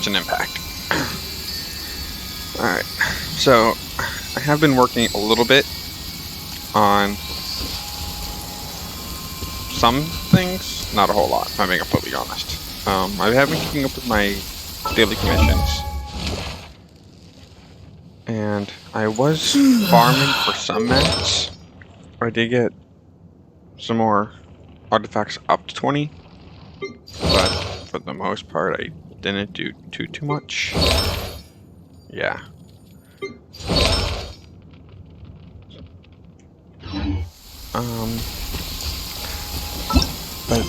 such an impact. Alright, so I have been working a little bit on some things, not a whole lot, if I'm being completely honest. I have been keeping up with my daily commissions. And I was farming for some mats. I did get some more artifacts up to 20, but for the most part I didn't do too much. Yeah. But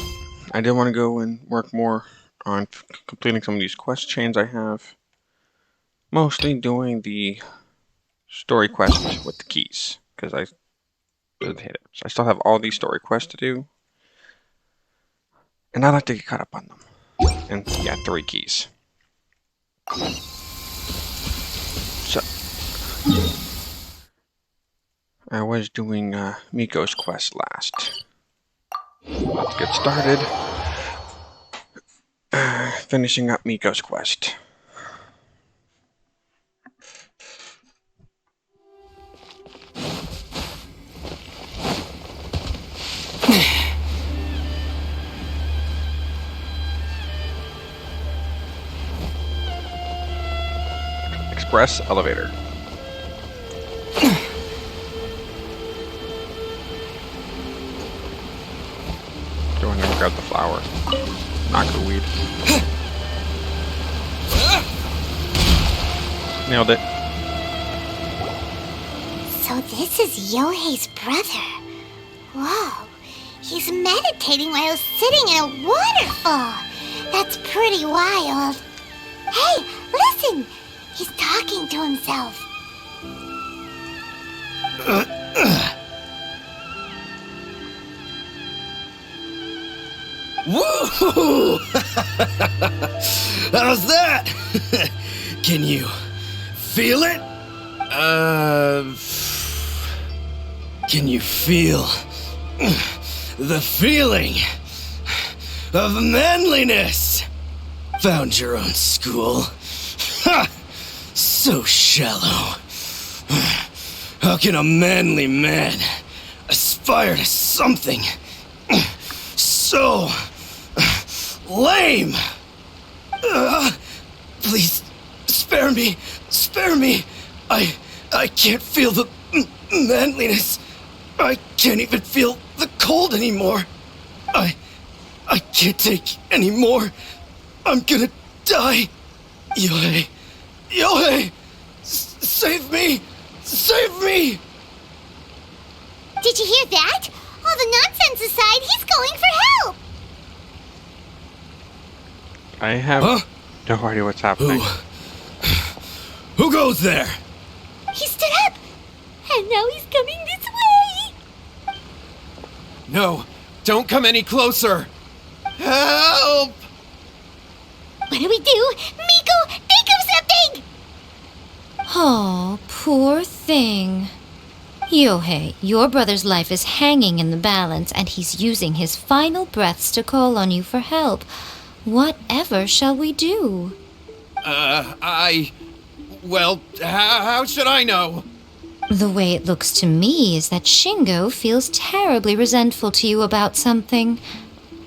I did want to go and work more on completing some of these quest chains I have. Mostly doing the story quest with the keys, because I did hit it. So I still have all these story quests to do. And I'd like to get caught up on them. And yeah, 3 keys. So I was doing Miko's quest last. Let's get started. Finishing up Miko's quest. Express elevator. Go in and grab the flower. Knockerweed. Nailed it. So this is Yohei's brother. Whoa. He's meditating while sitting in a waterfall. That's pretty wild. Hey, listen! He's talking to himself. Woo! How's that? Can you feel it? Can you feel the feeling of manliness? Found your own school. Ha! So shallow. How can a manly man aspire to something so lame? Please, spare me. Spare me. I can't feel the manliness. I can't even feel the cold anymore. I can't take any more. I'm gonna die. Yohei. Yohei! Save me! Save me! Did you hear that? All the nonsense aside, he's going for help! I have no idea what's happening. Who goes there? He stood up! And now he's coming this way! No! Don't come any closer! Help! What do we do? Miko, think of something! Oh, poor thing. Yohei, your brother's life is hanging in the balance, and he's using his final breaths to call on you for help. Whatever shall we do? Well, how should I know? The way it looks to me is that Shingo feels terribly resentful to you about something.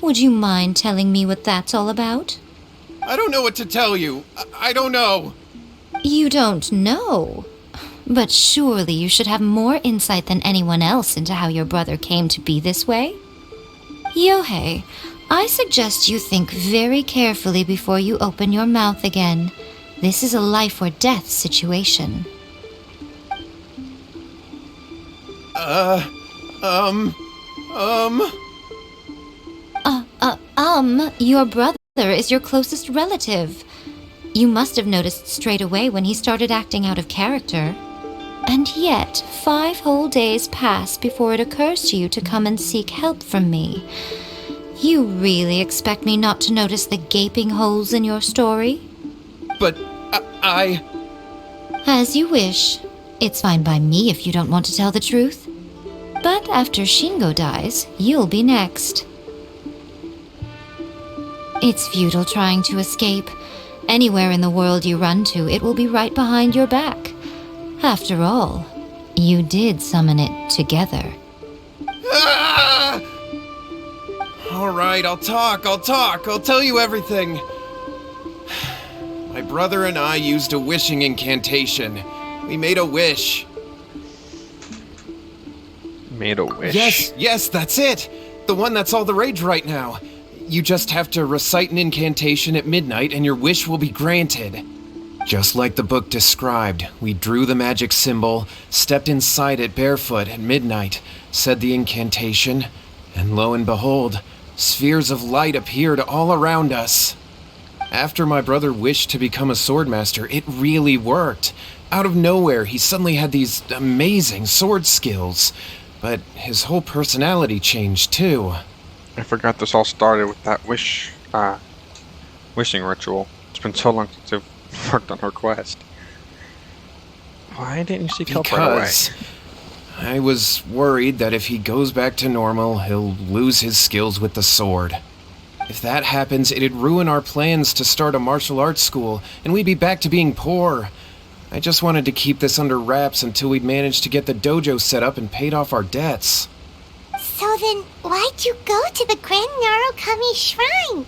Would you mind telling me what that's all about? I don't know what to tell you. I don't know. You don't know? But surely you should have more insight than anyone else into how your brother came to be this way? Yohei, I suggest you think very carefully before you open your mouth again. This is a life or death situation. Your brother is your closest relative. You must have noticed straight away when he started acting out of character. And yet, 5 whole days pass before it occurs to you to come and seek help from me. You really expect me not to notice the gaping holes in your story? But I... As you wish. It's fine by me if you don't want to tell the truth. But after Shingo dies, you'll be next. It's futile trying to escape. Anywhere in the world you run to, it will be right behind your back. After all, you did summon it together. Ah! All right, I'll talk. I'll tell you everything. My brother and I used a wishing incantation. We made a wish. Made a wish. Yes, that's it. The one that's all the rage right now. You just have to recite an incantation at midnight and your wish will be granted. Just like the book described, we drew the magic symbol, stepped inside it barefoot at midnight, said the incantation, and lo and behold, spheres of light appeared all around us. After my brother wished to become a swordmaster, it really worked. Out of nowhere, he suddenly had these amazing sword skills, but his whole personality changed too. I forgot this all started with that wishing ritual. It's been so long since I've worked on her quest. Why didn't you seek help right away? Because I was worried that if he goes back to normal, he'll lose his skills with the sword. If that happens, it'd ruin our plans to start a martial arts school, and we'd be back to being poor. I just wanted to keep this under wraps until we'd managed to get the dojo set up and paid off our debts. So then, why'd you go to the Grand Narukami Shrine?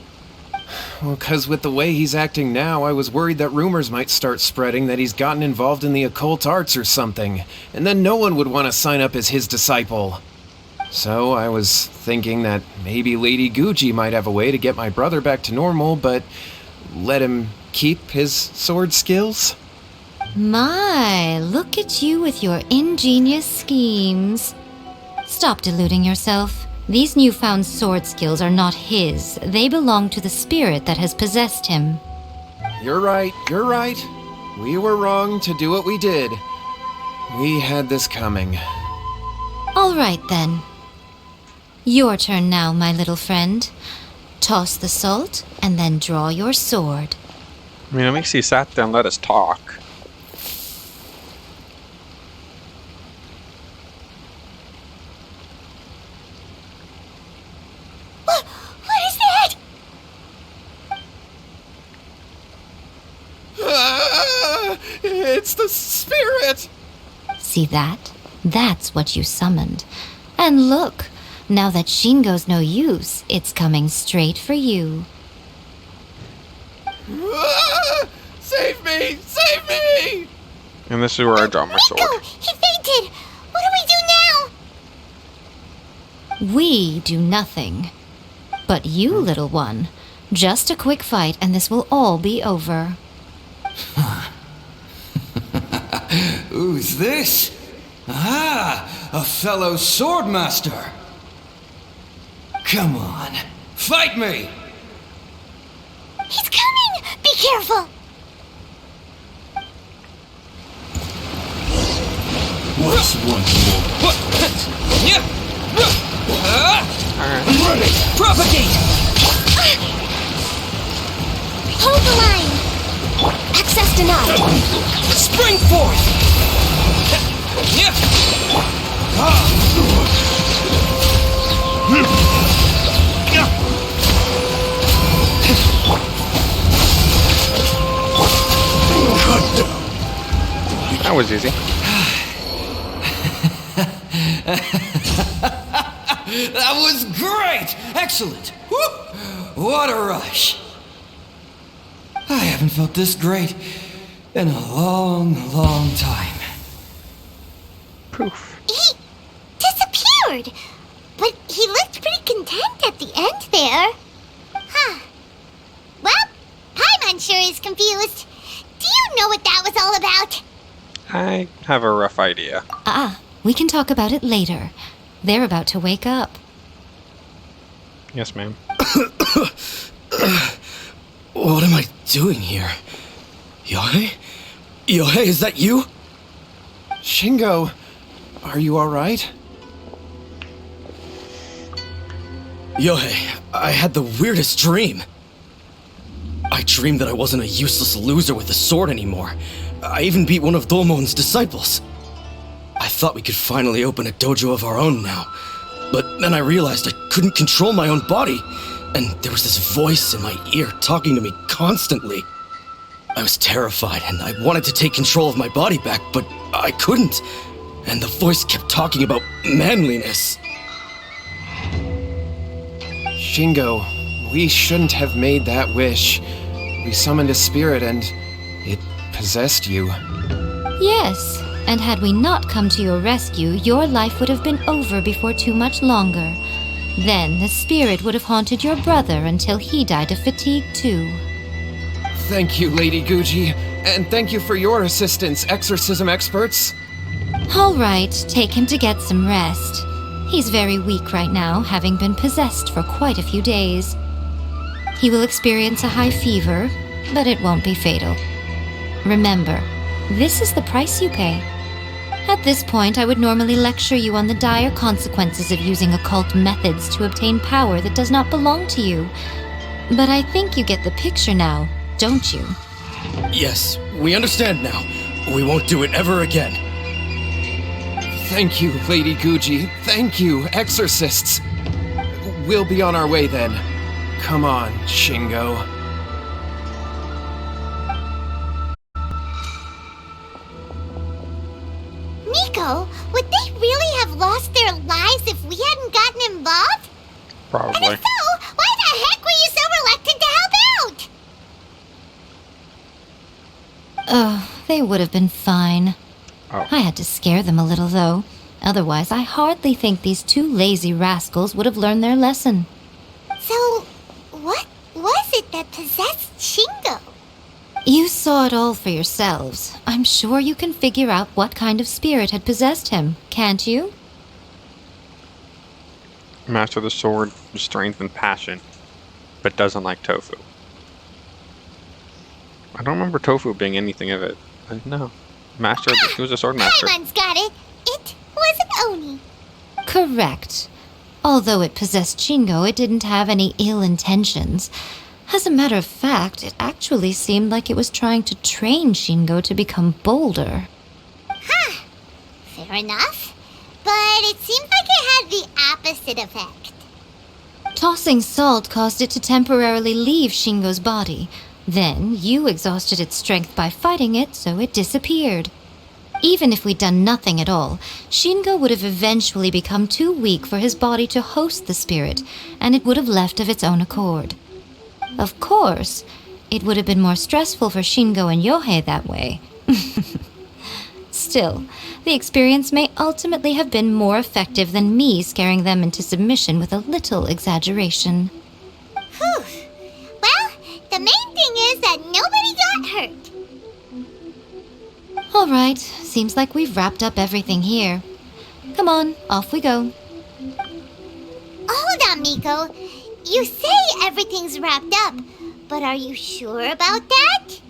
Well, 'cause with the way he's acting now, I was worried that rumors might start spreading that he's gotten involved in the occult arts or something, and then no one would want to sign up as his disciple. So I was thinking that maybe Lady Gucci might have a way to get my brother back to normal, but let him keep his sword skills? My, look at you with your ingenious schemes. Stop deluding yourself. These newfound sword skills are not his. They belong to the spirit that has possessed him. You're right. We were wrong to do what we did. We had this coming. All right, then. Your turn now, my little friend. Toss the salt, and then draw your sword. I mean, at least he sat there and let us talk. What is that? Ah, it's the spirit! See that? That's what you summoned. And look, now that Shingo's no use, it's coming straight for you. Ah, save me! Save me! And this is where I draw my sword. Miko, he fainted! What do we do now? We do nothing. But you, little one, just a quick fight and this will all be over. Who's this? Ah, a fellow swordmaster. Come on, fight me! He's coming! Be careful! What's one more? I'm ready! Propagate! Hold the line! Access denied! Spring forth! That was easy. That was great! Excellent! Woo! What a rush! I haven't felt this great in a long, long time. Poof. He disappeared! But he looked pretty content at the end there. Huh. Well, Paimon sure is confused. Do you know what that was all about? I have a rough idea. We can talk about it later. They're about to wake up. Yes, ma'am. What am I doing here? Yohei? Yohei, is that you? Shingo, are you alright? Yohei, I had the weirdest dream. I dreamed that I wasn't a useless loser with a sword anymore. I even beat one of Dolmon's disciples. I thought we could finally open a dojo of our own now. But then I realized I couldn't control my own body. And there was this voice in my ear talking to me constantly. I was terrified and I wanted to take control of my body back, but I couldn't. And the voice kept talking about manliness. Shingo, we shouldn't have made that wish. We summoned a spirit and it possessed you. Yes, and had we not come to your rescue, your life would have been over before too much longer. Then the spirit would have haunted your brother until he died of fatigue too. Thank you, Lady Guji, and thank you for your assistance, exorcism experts. All right, take him to get some rest. He's very weak right now, having been possessed for quite a few days. He will experience a high fever, but it won't be fatal. Remember, this is the price you pay. At this point, I would normally lecture you on the dire consequences of using occult methods to obtain power that does not belong to you. But I think you get the picture now, don't you? Yes, we understand now. We won't do it ever again. Thank you, Lady Guji. Thank you, exorcists. We'll be on our way then. Come on, Shingo. Miko, would they really have lost their lives if we hadn't gotten involved? And Probably. if so, why the heck were you so reluctant to help out? Oh, they would have been fine. Oh. I had to scare them a little, though. Otherwise, I hardly think these two lazy rascals would have learned their lesson. So, what was it that possessed Shingo? You saw it all for yourselves. I'm sure you can figure out what kind of spirit had possessed him, can't you? Master the sword, strength, and passion, but doesn't like tofu. I don't remember tofu being anything of it. No. Master, he was a sword master. Paimon's got it. It was an Oni. Correct. Although it possessed Shingo, it didn't have any ill intentions. As a matter of fact, it actually seemed like it was trying to train Shingo to become bolder. Huh. Fair enough. But it seemed like it had the opposite effect. Tossing salt caused it to temporarily leave Shingo's body. Then you exhausted its strength by fighting it, so it disappeared. Even if we'd done nothing at all, Shingo would have eventually become too weak for his body to host the spirit, and it would have left of its own accord. Of course, it would have been more stressful for Shingo and Yohei that way. Still, the experience may ultimately have been more effective than me scaring them into submission with a little exaggeration. Whew. Well, the main thing is that nobody got hurt. All right, seems like we've wrapped up everything here. Come on, off we go. Hold on, Miko. You say everything's wrapped up, but are you sure about that?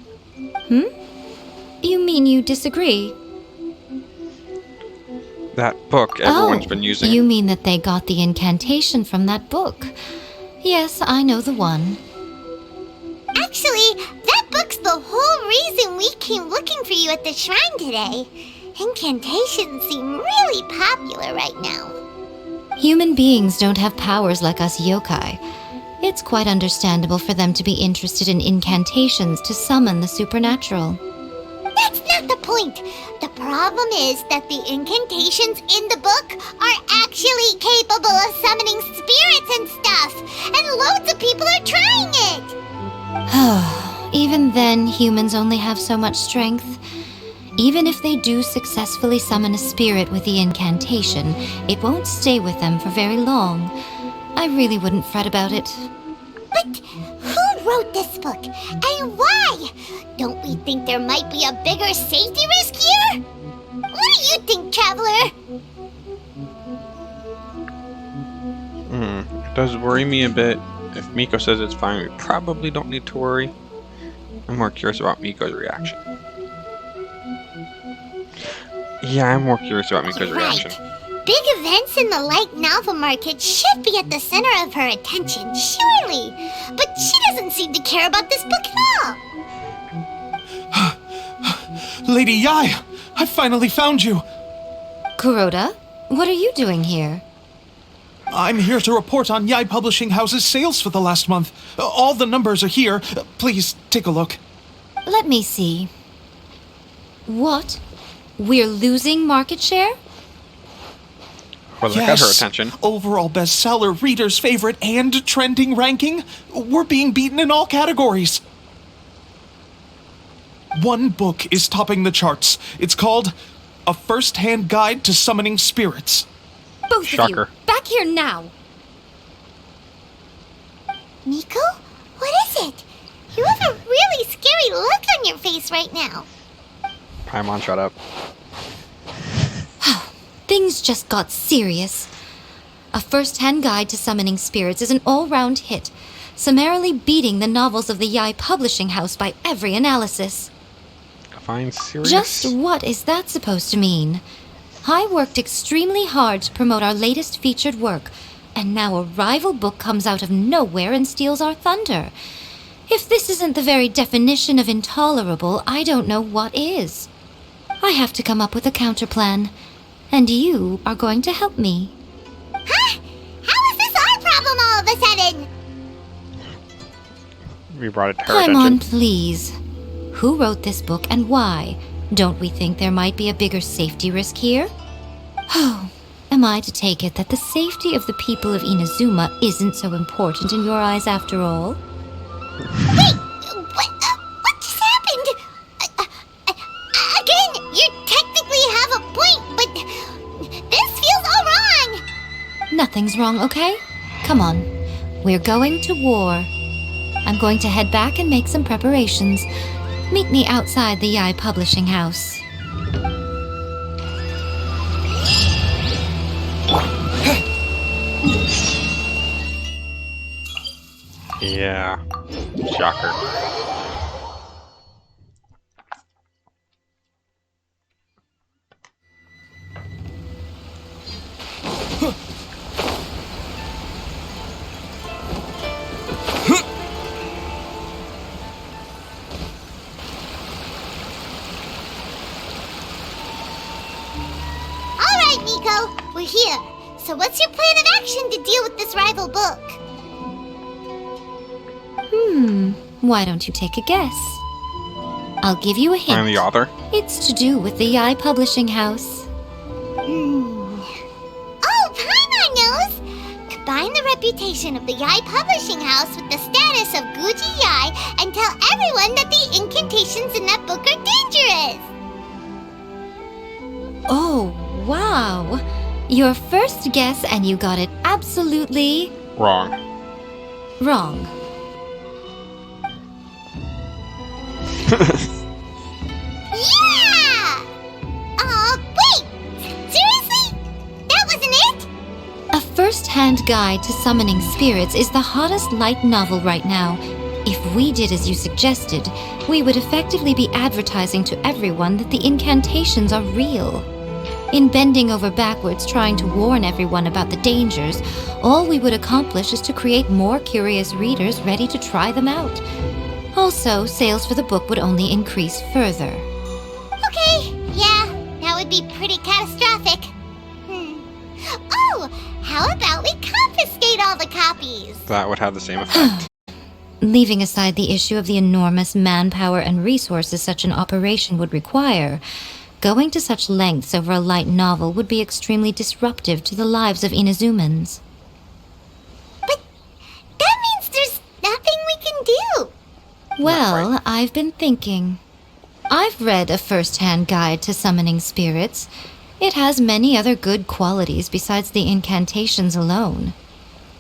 You mean you disagree? That book everyone's been using. You mean that they got the incantation from that book? Yes, I know the one. Actually, that book's the whole reason we came looking for you at the shrine today. Incantations seem really popular right now. Human beings don't have powers like us yokai. It's quite understandable for them to be interested in incantations to summon the supernatural. That's not the point. The problem is that the incantations in the book are actually capable of summoning spirits and stuff, and loads of people are trying it. Even then, humans only have so much strength. Even if they do successfully summon a spirit with the incantation, it won't stay with them for very long. I really wouldn't fret about it. But who wrote this book, and why? Don't we think there might be a bigger safety risk here? What do you think, Traveler? It does worry me a bit. If Miko says it's fine, we probably don't need to worry. I'm more curious about Miko's reaction. Yeah, I'm more curious about Miko's reaction. Big events in the light novel market should be at the center of her attention, surely. But she doesn't seem to care about this book at all. Lady Yai, I finally found you. Kuroda, what are you doing here? I'm here to report on Yai Publishing House's sales for the last month. All the numbers are here. Please take a look. Let me see. What? We're losing market share? Well, that got her attention. Overall bestseller, readers' favorite, and trending ranking. We're being beaten in all categories. One book is topping the charts. It's called A First-Hand Guide to Summoning Spirits. Both Shocker. of you, back here now! Miko? What is it? You have a really scary look on your face right now. Paimon, shut up. Things just got serious. A First-Hand Guide to Summoning Spirits is an all-round hit, summarily beating the novels of the Yai Publishing House by every analysis. Fine, serious? Just what is that supposed to mean? I worked extremely hard to promote our latest featured work, and now a rival book comes out of nowhere and steals our thunder. If this isn't the very definition of intolerable, I don't know what is. I have to come up with a counterplan, and you are going to help me. Huh? How is this our problem all of a sudden? We brought it to her Paimon, attention. please. Who wrote this book and why? Don't we think there might be a bigger safety risk here? Oh, am I to take it that the safety of the people of Inazuma isn't so important in your eyes after all? Wait, what just happened? Again, you technically have a point, but this feels all wrong. Nothing's wrong, okay? Come on. We're going to war. I'm going to head back and make some preparations. Meet me outside the Yai Publishing House. Yeah. Shocker. All right, Miko, we're here. So what's your plan of action to deal with this rival book? Why don't you take a guess? I'll give you a hint. I'm the author. It's to do with the Yai Publishing House. Oh, Paimon knows! Combine the reputation of the Yai Publishing House with the status of Guji Yai and tell everyone that the incantations in that book are dangerous! Oh, wow. Your first guess and you got it absolutely Wrong. wrong. Yeah! Wait! Seriously? That wasn't it? A First-Hand Guide to Summoning Spirits is the hottest light novel right now. If we did as you suggested, we would effectively be advertising to everyone that the incantations are real. In bending over backwards trying to warn everyone about the dangers, all we would accomplish is to create more curious readers ready to try them out. Also, sales for the book would only increase further. Okay, yeah, that would be pretty catastrophic. Oh, how about we confiscate all the copies? That would have the same effect. Leaving aside the issue of the enormous manpower and resources such an operation would require, going to such lengths over a light novel would be extremely disruptive to the lives of Inazumans. But that means there's nothing we can do. Well, I've been thinking. I've read A First-Hand Guide to Summoning Spirits. It has many other good qualities besides the incantations alone.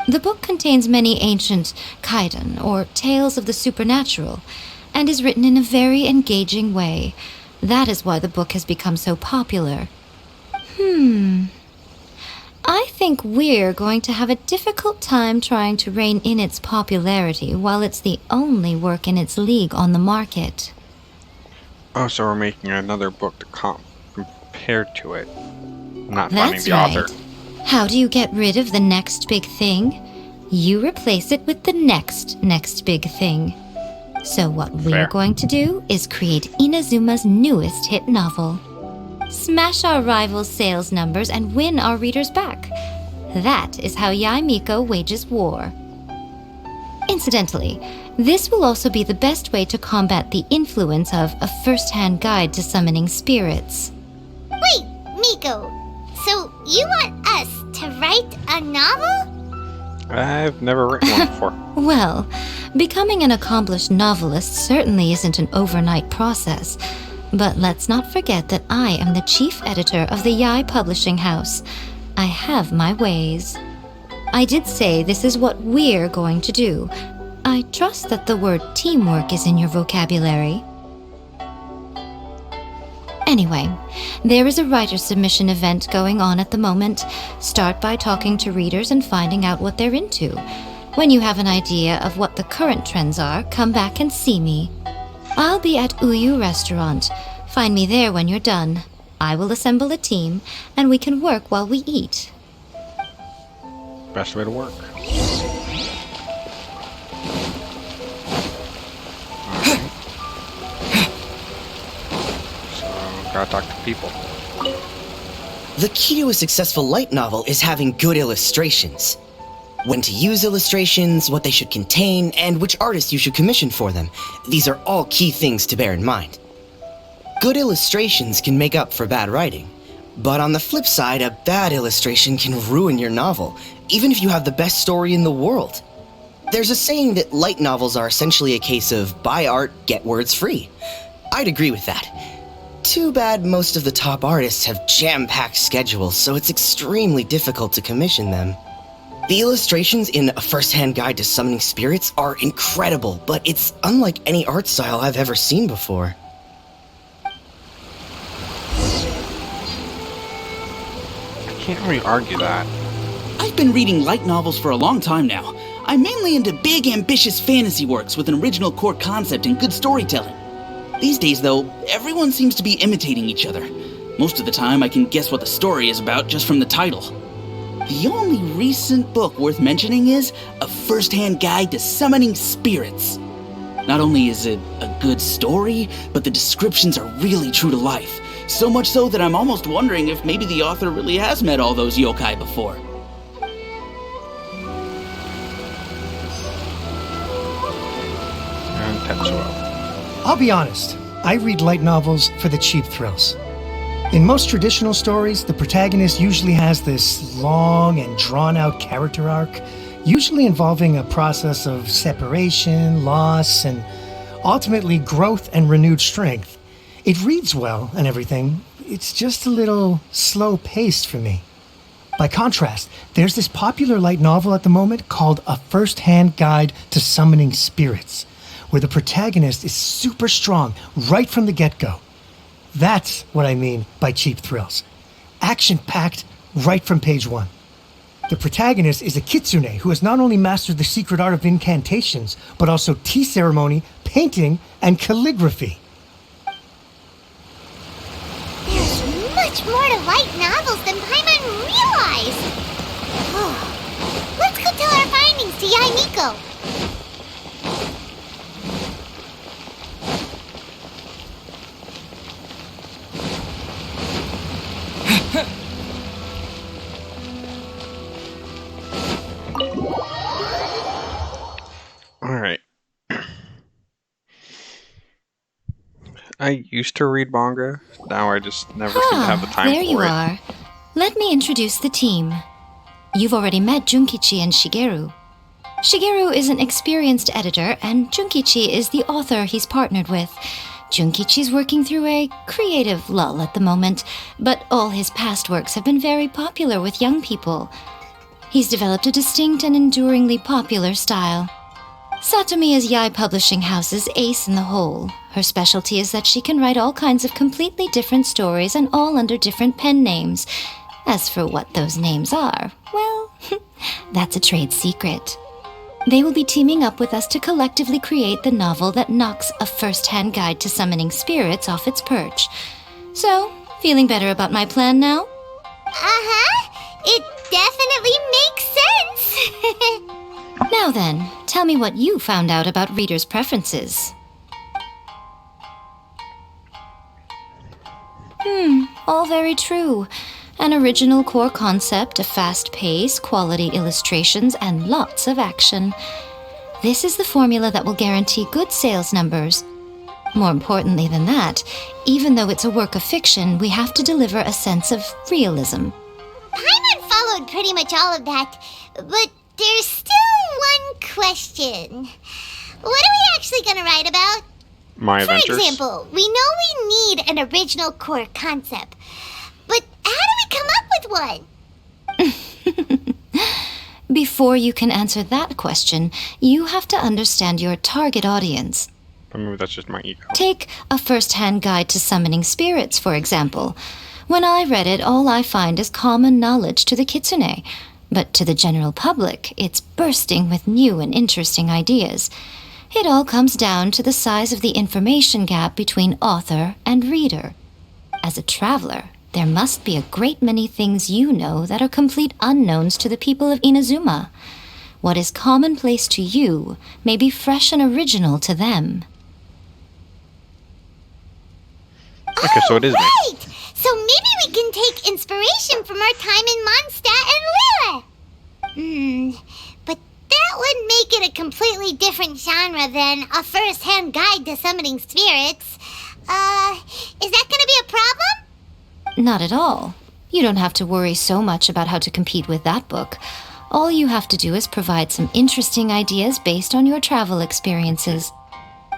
The book contains many ancient kaidan, or tales of the supernatural, and is written in a very engaging way. That is why the book has become so popular. I think we're going to have a difficult time trying to rein in its popularity while it's the only work in its league on the market. Oh, so we're making another book to compare to it. Not finding That's the right. author. How do you get rid of the next big thing? You replace it with the next big thing. So what we're Fair. going to do is create Inazuma's newest hit novel. Smash our rivals' sales numbers and win our readers back. That is how Yai Miko wages war. Incidentally, this will also be the best way to combat the influence of a first-hand guide to summoning spirits. Wait, Miko, so you want us to write a novel? I've never written one before. Well, becoming an accomplished novelist certainly isn't an overnight process. But let's not forget that I am the chief editor of the Yai Publishing House. I have my ways. I did say this is what we're going to do. I trust that the word teamwork is in your vocabulary. Anyway, there is a writer submission event going on at the moment. Start by talking to readers and finding out what they're into. When you have an idea of what the current trends are, come back and see me. I'll be at Uyu Restaurant. Find me there when you're done. I will assemble a team, and we can work while we eat. Best way to work. So, gotta talk to people. The key to a successful light novel is having good illustrations. When to use illustrations, what they should contain, and which artist you should commission for them. These are all key things to bear in mind. Good illustrations can make up for bad writing. But on the flip side, a bad illustration can ruin your novel, even if you have the best story in the world. There's a saying that light novels are essentially a case of buy art, get words free. I'd agree with that. Too bad most of the top artists have jam-packed schedules, so it's extremely difficult to commission them. The illustrations in A First-Hand Guide to Summoning Spirits are incredible, but it's unlike any art style I've ever seen before. I can't really argue that. I've been reading light novels for a long time now. I'm mainly into big, ambitious fantasy works with an original core concept and good storytelling. These days, though, everyone seems to be imitating each other. Most of the time, I can guess what the story is about just from the title. The only recent book worth mentioning is A First-Hand Guide to Summoning Spirits. Not only is it a good story, but the descriptions are really true to life. So much so that I'm almost wondering if maybe the author really has met all those yokai before. And Tetsuo. I'll be honest, I read light novels for the cheap thrills. In most traditional stories, the protagonist usually has this long and drawn-out character arc, usually involving a process of separation, loss, and ultimately growth and renewed strength. It reads well and everything, it's just a little slow-paced for me. By contrast, there's this popular light novel at the moment called A First-Hand Guide to Summoning Spirits, where the protagonist is super strong right from the get-go. That's what I mean by cheap thrills. Action-packed right from page one. The protagonist is a kitsune who has not only mastered the secret art of incantations, but also tea ceremony, painting, and calligraphy. There's much more to light novels than Paimon realized. Let's go tell our findings to Yai Miko. Alright. I used to read manga. Now I just never seem to have the time there for you it. are. Let me introduce the team. You've already met Junkichi and Shigeru. Shigeru is an experienced editor, and Junkichi is the author he's partnered with. Junkichi's working through a creative lull at the moment, but all his past works have been very popular with young people. He's developed a distinct and enduringly popular style. Satomi is Yai Publishing House's ace in the hole. Her specialty is that she can write all kinds of completely different stories and all under different pen names. As for what those names are, well, that's a trade secret. They will be teaming up with us to collectively create the novel that knocks A First-Hand Guide to Summoning Spirits off its perch. So, feeling better about my plan now? Uh-huh. It definitely makes sense. Now then, tell me what you found out about readers' preferences. All very true. An original core concept, a fast pace, quality illustrations, and lots of action. This is the formula that will guarantee good sales numbers. More importantly than that, even though it's a work of fiction, we have to deliver a sense of realism. Paimon followed pretty much all of that, but there's still one question. What are we actually gonna write about? My For adventures. example, we know we need an original core concept, but how do we come up with one? Before you can answer that question, you have to understand your target audience. But maybe that's just my ego. Take A First-Hand Guide to Summoning Spirits, for example. When I read it, all I find is common knowledge to the kitsune. But to the general public, it's bursting with new and interesting ideas. It all comes down to the size of the information gap between author and reader. As a traveler, there must be a great many things you know that are complete unknowns to the people of Inazuma. What is commonplace to you may be fresh and original to them. Okay, so it is me. Right! So maybe we can take inspiration from our time in Mondstadt and Lille. But that would make it a completely different genre than A First-Hand Guide to Summoning Spirits. Is that gonna be a problem? Not at all. You don't have to worry so much about how to compete with that book. All you have to do is provide some interesting ideas based on your travel experiences.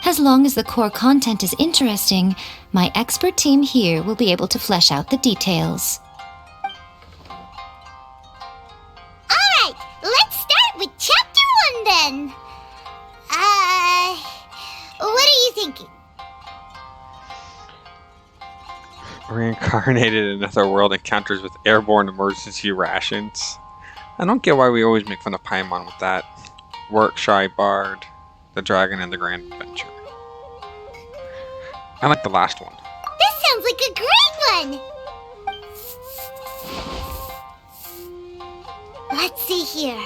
As long as the core content is interesting, my expert team here will be able to flesh out the details. Alright, let's start with Chapter 1 then. What are you thinking? Reincarnated in another world encounters with airborne emergency rations. I don't get why we always make fun of Paimon with that. Work Shy Bard, the Dragon, and the Grand Adventure. I like the last one. This sounds like a great one! Let's see here.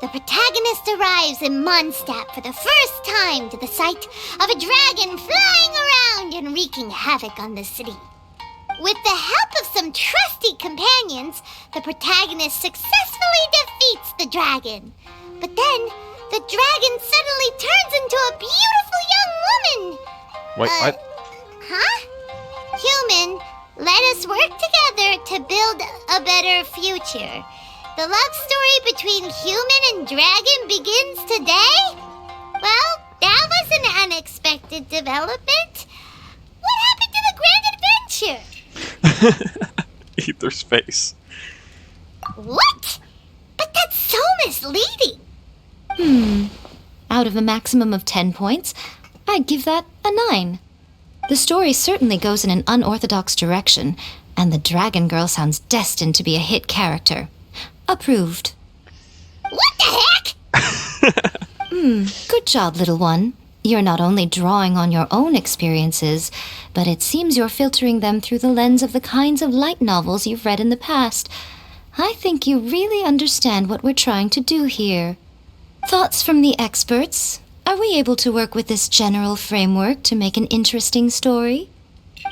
The protagonist arrives in Mondstadt for the first time to the sight of a dragon flying around and wreaking havoc on the city. With the help of some trusty companions, the protagonist successfully defeats the dragon. But then, the dragon suddenly turns into a beautiful young woman. Wait, what? Huh? Human, let us work together to build a better future. The love story between human and dragon begins today? Well, that was an unexpected development. What happened to the Grand Adventure? Ether space. What? But that's so misleading. Out of a maximum of 10 points, I'd give that a 9. The story certainly goes in an unorthodox direction, and the Dragon Girl sounds destined to be a hit character. Approved. What the heck? Good job, little one. You're not only drawing on your own experiences, but it seems you're filtering them through the lens of the kinds of light novels you've read in the past. I think you really understand what we're trying to do here. Thoughts from the experts? Are we able to work with this general framework to make an interesting story?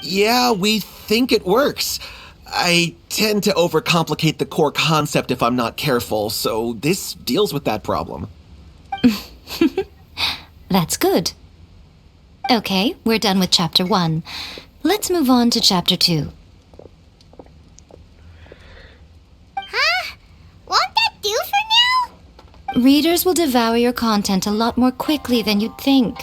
Yeah, we think it works. I tend to overcomplicate the core concept if I'm not careful, so this deals with that problem. That's good. Okay, we're done with Chapter 1. Let's move on to Chapter 2. Huh? Won't that do for now? Readers will devour your content a lot more quickly than you'd think.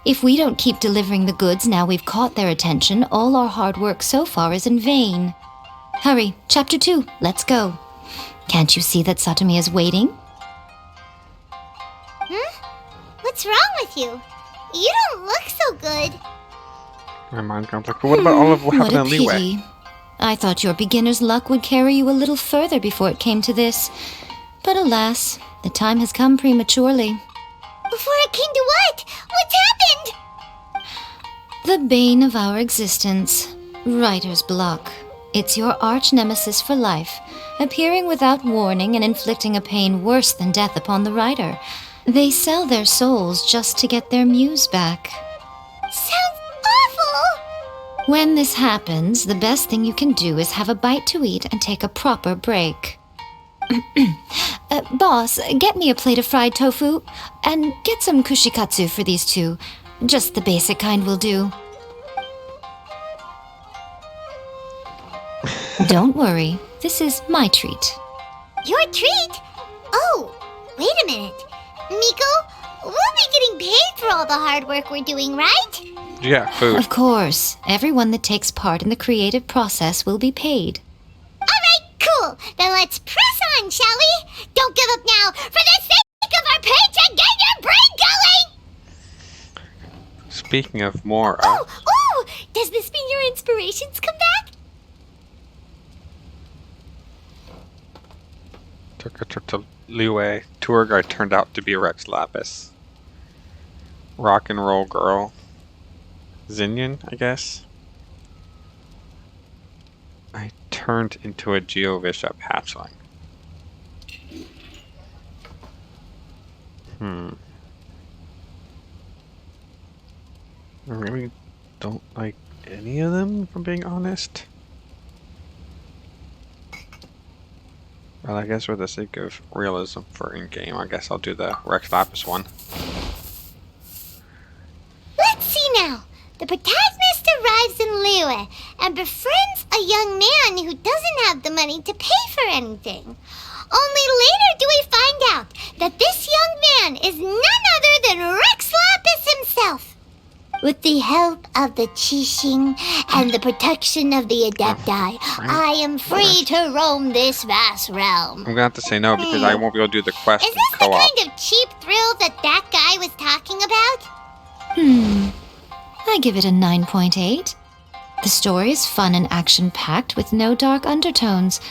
If we don't keep delivering the goods now we've caught their attention, all our hard work so far is in vain. Hurry, Chapter 2, let's go. Can't you see that Satomi is waiting? What's wrong with you? You don't look so good. My mind's gone like, but what about all of what What happened a in Leeway? pity. I thought your beginner's luck would carry you a little further before it came to this. But alas, the time has come prematurely. Before it came to what? What's happened? The bane of our existence, writer's block. It's your arch nemesis for life, appearing without warning and inflicting a pain worse than death upon the writer. They sell their souls just to get their muse back. Sounds awful! When this happens, the best thing you can do is have a bite to eat and take a proper break. Boss, get me a plate of fried tofu, and get some kushikatsu for these two. Just the basic kind will do. Don't worry, this is my treat. Your treat? Oh, wait a minute. Miko, we'll be getting paid for all the hard work we're doing, right? Yeah, food. Of course, everyone that takes part in the creative process will be paid. Alright, cool. Then let's press on, shall we? Don't give up now. For the sake of our paycheck, get your brain going! Speaking of more, Oh! Does this mean your inspirations come back? took a trip to Liyue. Tour guide turned out to be Rex Lapis. Rock and roll girl. Zinyan, I guess. I turned into a Geovisha hatchling. I really don't like any of them, if I'm being honest. Well, I guess for the sake of realism for in-game, I guess I'll do the Rex Lapis one. Let's see now. The protagonist arrives in Liyue and befriends a young man who doesn't have the money to pay for anything. Only later do we find out that this young man is none other than Rex Lapis himself. With the help of the Qixing and the protection of the Adepti, I am free to roam this vast realm. I'm gonna have to say no because I won't be able to do the quest Is in this the co-op. kind of cheap thrill that guy was talking about? I give it a 9.8. The story is fun and action-packed with no dark undertones.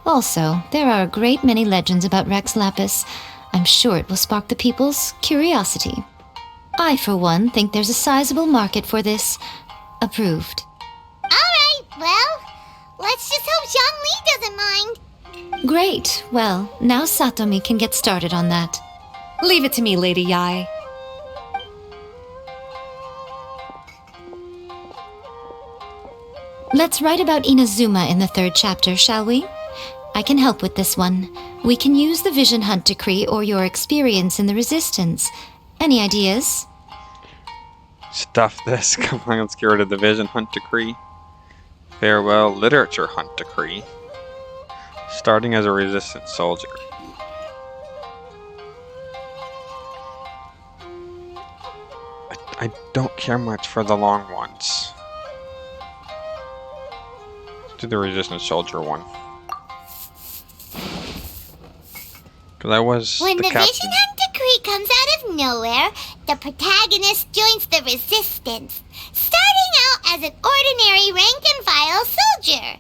Also, there are a great many legends about Rex Lapis. I'm sure it will spark the people's curiosity. I, for one, think there's a sizable market for this. Approved. Alright, well, let's just hope Zhang Li doesn't mind. Great. Well, now Satomi can get started on that. Leave it to me, Lady Yai. Let's write about Inazuma in the 3rd chapter, shall we? I can help with this one. We can use the Vision Hunt Decree or your experience in the Resistance. Any ideas? Stuff this. Compliance get rid of the Vision Hunt Decree. Farewell Literature Hunt Decree. Starting as a resistance soldier. I don't care much for the long ones. Let's do the resistance soldier one. Because I was When the captain. Vision Hunt Decree comes out of nowhere, the protagonist joins the Resistance, starting out as an ordinary rank-and-file soldier.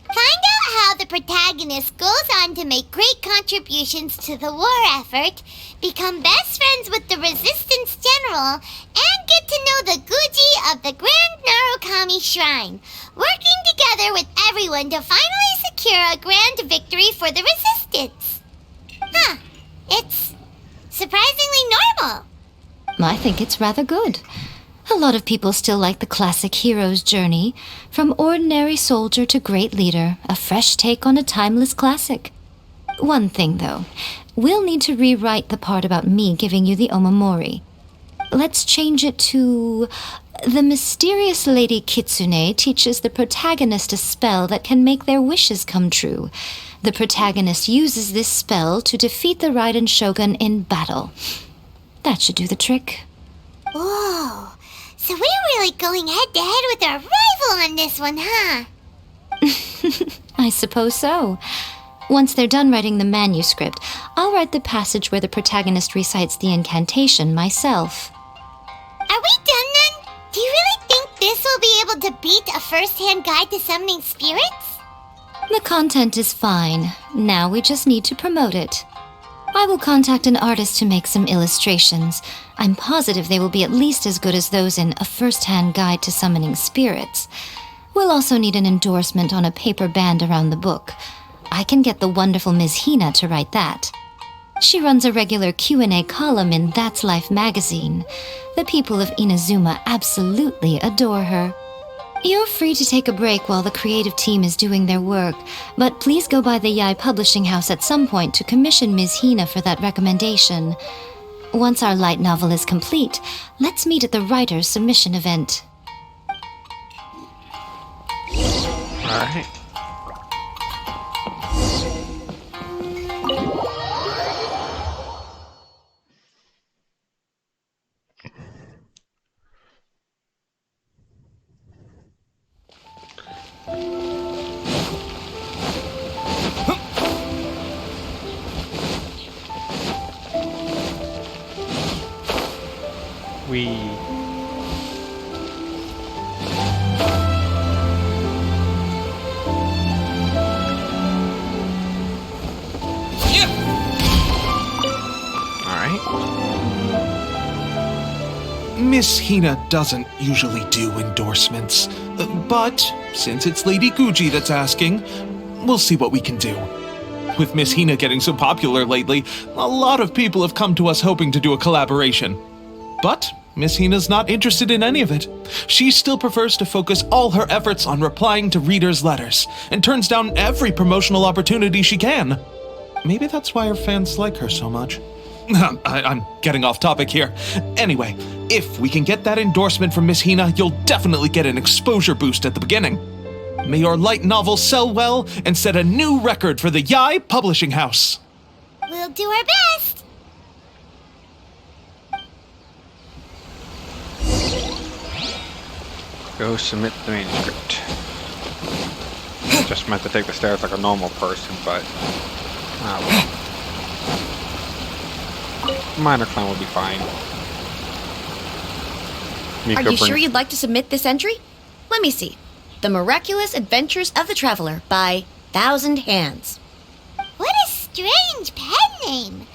Find out how the protagonist goes on to make great contributions to the war effort, become best friends with the Resistance General, and get to know the Guji of the Grand Narukami Shrine, working together with everyone to finally secure a grand victory for the Resistance. Huh. It's surprisingly normal. I think it's rather good. A lot of people still like the classic hero's journey, from ordinary soldier to great leader, a fresh take on a timeless classic. One thing, though, we'll need to rewrite the part about me giving you the Omamori. Let's change it to... The mysterious Lady Kitsune teaches the protagonist a spell that can make their wishes come true. The protagonist uses this spell to defeat the Raiden Shogun in battle. That should do the trick. Whoa. So we're really going head-to-head with our rival on this one, huh? I suppose so. Once they're done writing the manuscript, I'll write the passage where the protagonist recites the incantation myself. Are we done then? Do you really think this will be able to beat a first-hand guide to summoning spirits? The content is fine. Now we just need to promote it. I will contact an artist to make some illustrations. I'm positive they will be at least as good as those in A First-Hand Guide to Summoning Spirits. We'll also need an endorsement on a paper band around the book. I can get the wonderful Ms. Hina to write that. She runs a regular Q&A column in That's Life magazine. The people of Inazuma absolutely adore her. You're free to take a break while the creative team is doing their work, but please go by the Yai Publishing House at some point to commission Ms. Hina for that recommendation. Once our light novel is complete, let's meet at the writer's submission event. Alright. We Miss Hina doesn't usually do endorsements, but since it's Lady Guji that's asking, we'll see what we can do. With Miss Hina getting so popular lately, a lot of people have come to us hoping to do a collaboration. But Miss Hina's not interested in any of it. She still prefers to focus all her efforts on replying to readers' letters, and turns down every promotional opportunity she can. Maybe that's why her fans like her so much. I'm getting off topic here. Anyway, if we can get that endorsement from Miss Hina, you'll definitely get an exposure boost at the beginning. May your light novel sell well and set a new record for the Yai Publishing House. We'll do our best. go submit the manuscript. Just meant to take the stairs like a normal person, but well. Minor clown will be fine. Miko Are you sure you'd like to submit this entry? Let me see. The Miraculous Adventures of the Traveler by Thousand Hands. What a strange pen name.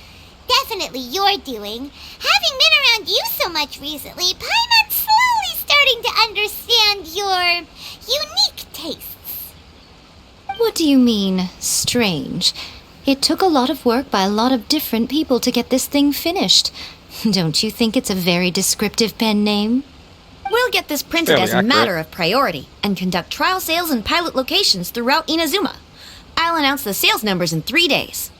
Definitely your doing. Having been around you so much recently, Paimon's slowly starting to understand your unique tastes. What do you mean, strange? It took a lot of work by a lot of different people to get this thing finished. Don't you think it's a very descriptive pen name? We'll get this printed Fairly as a accurate. matter of priority and conduct trial sales in pilot locations throughout Inazuma. I'll announce the sales numbers in 3 days.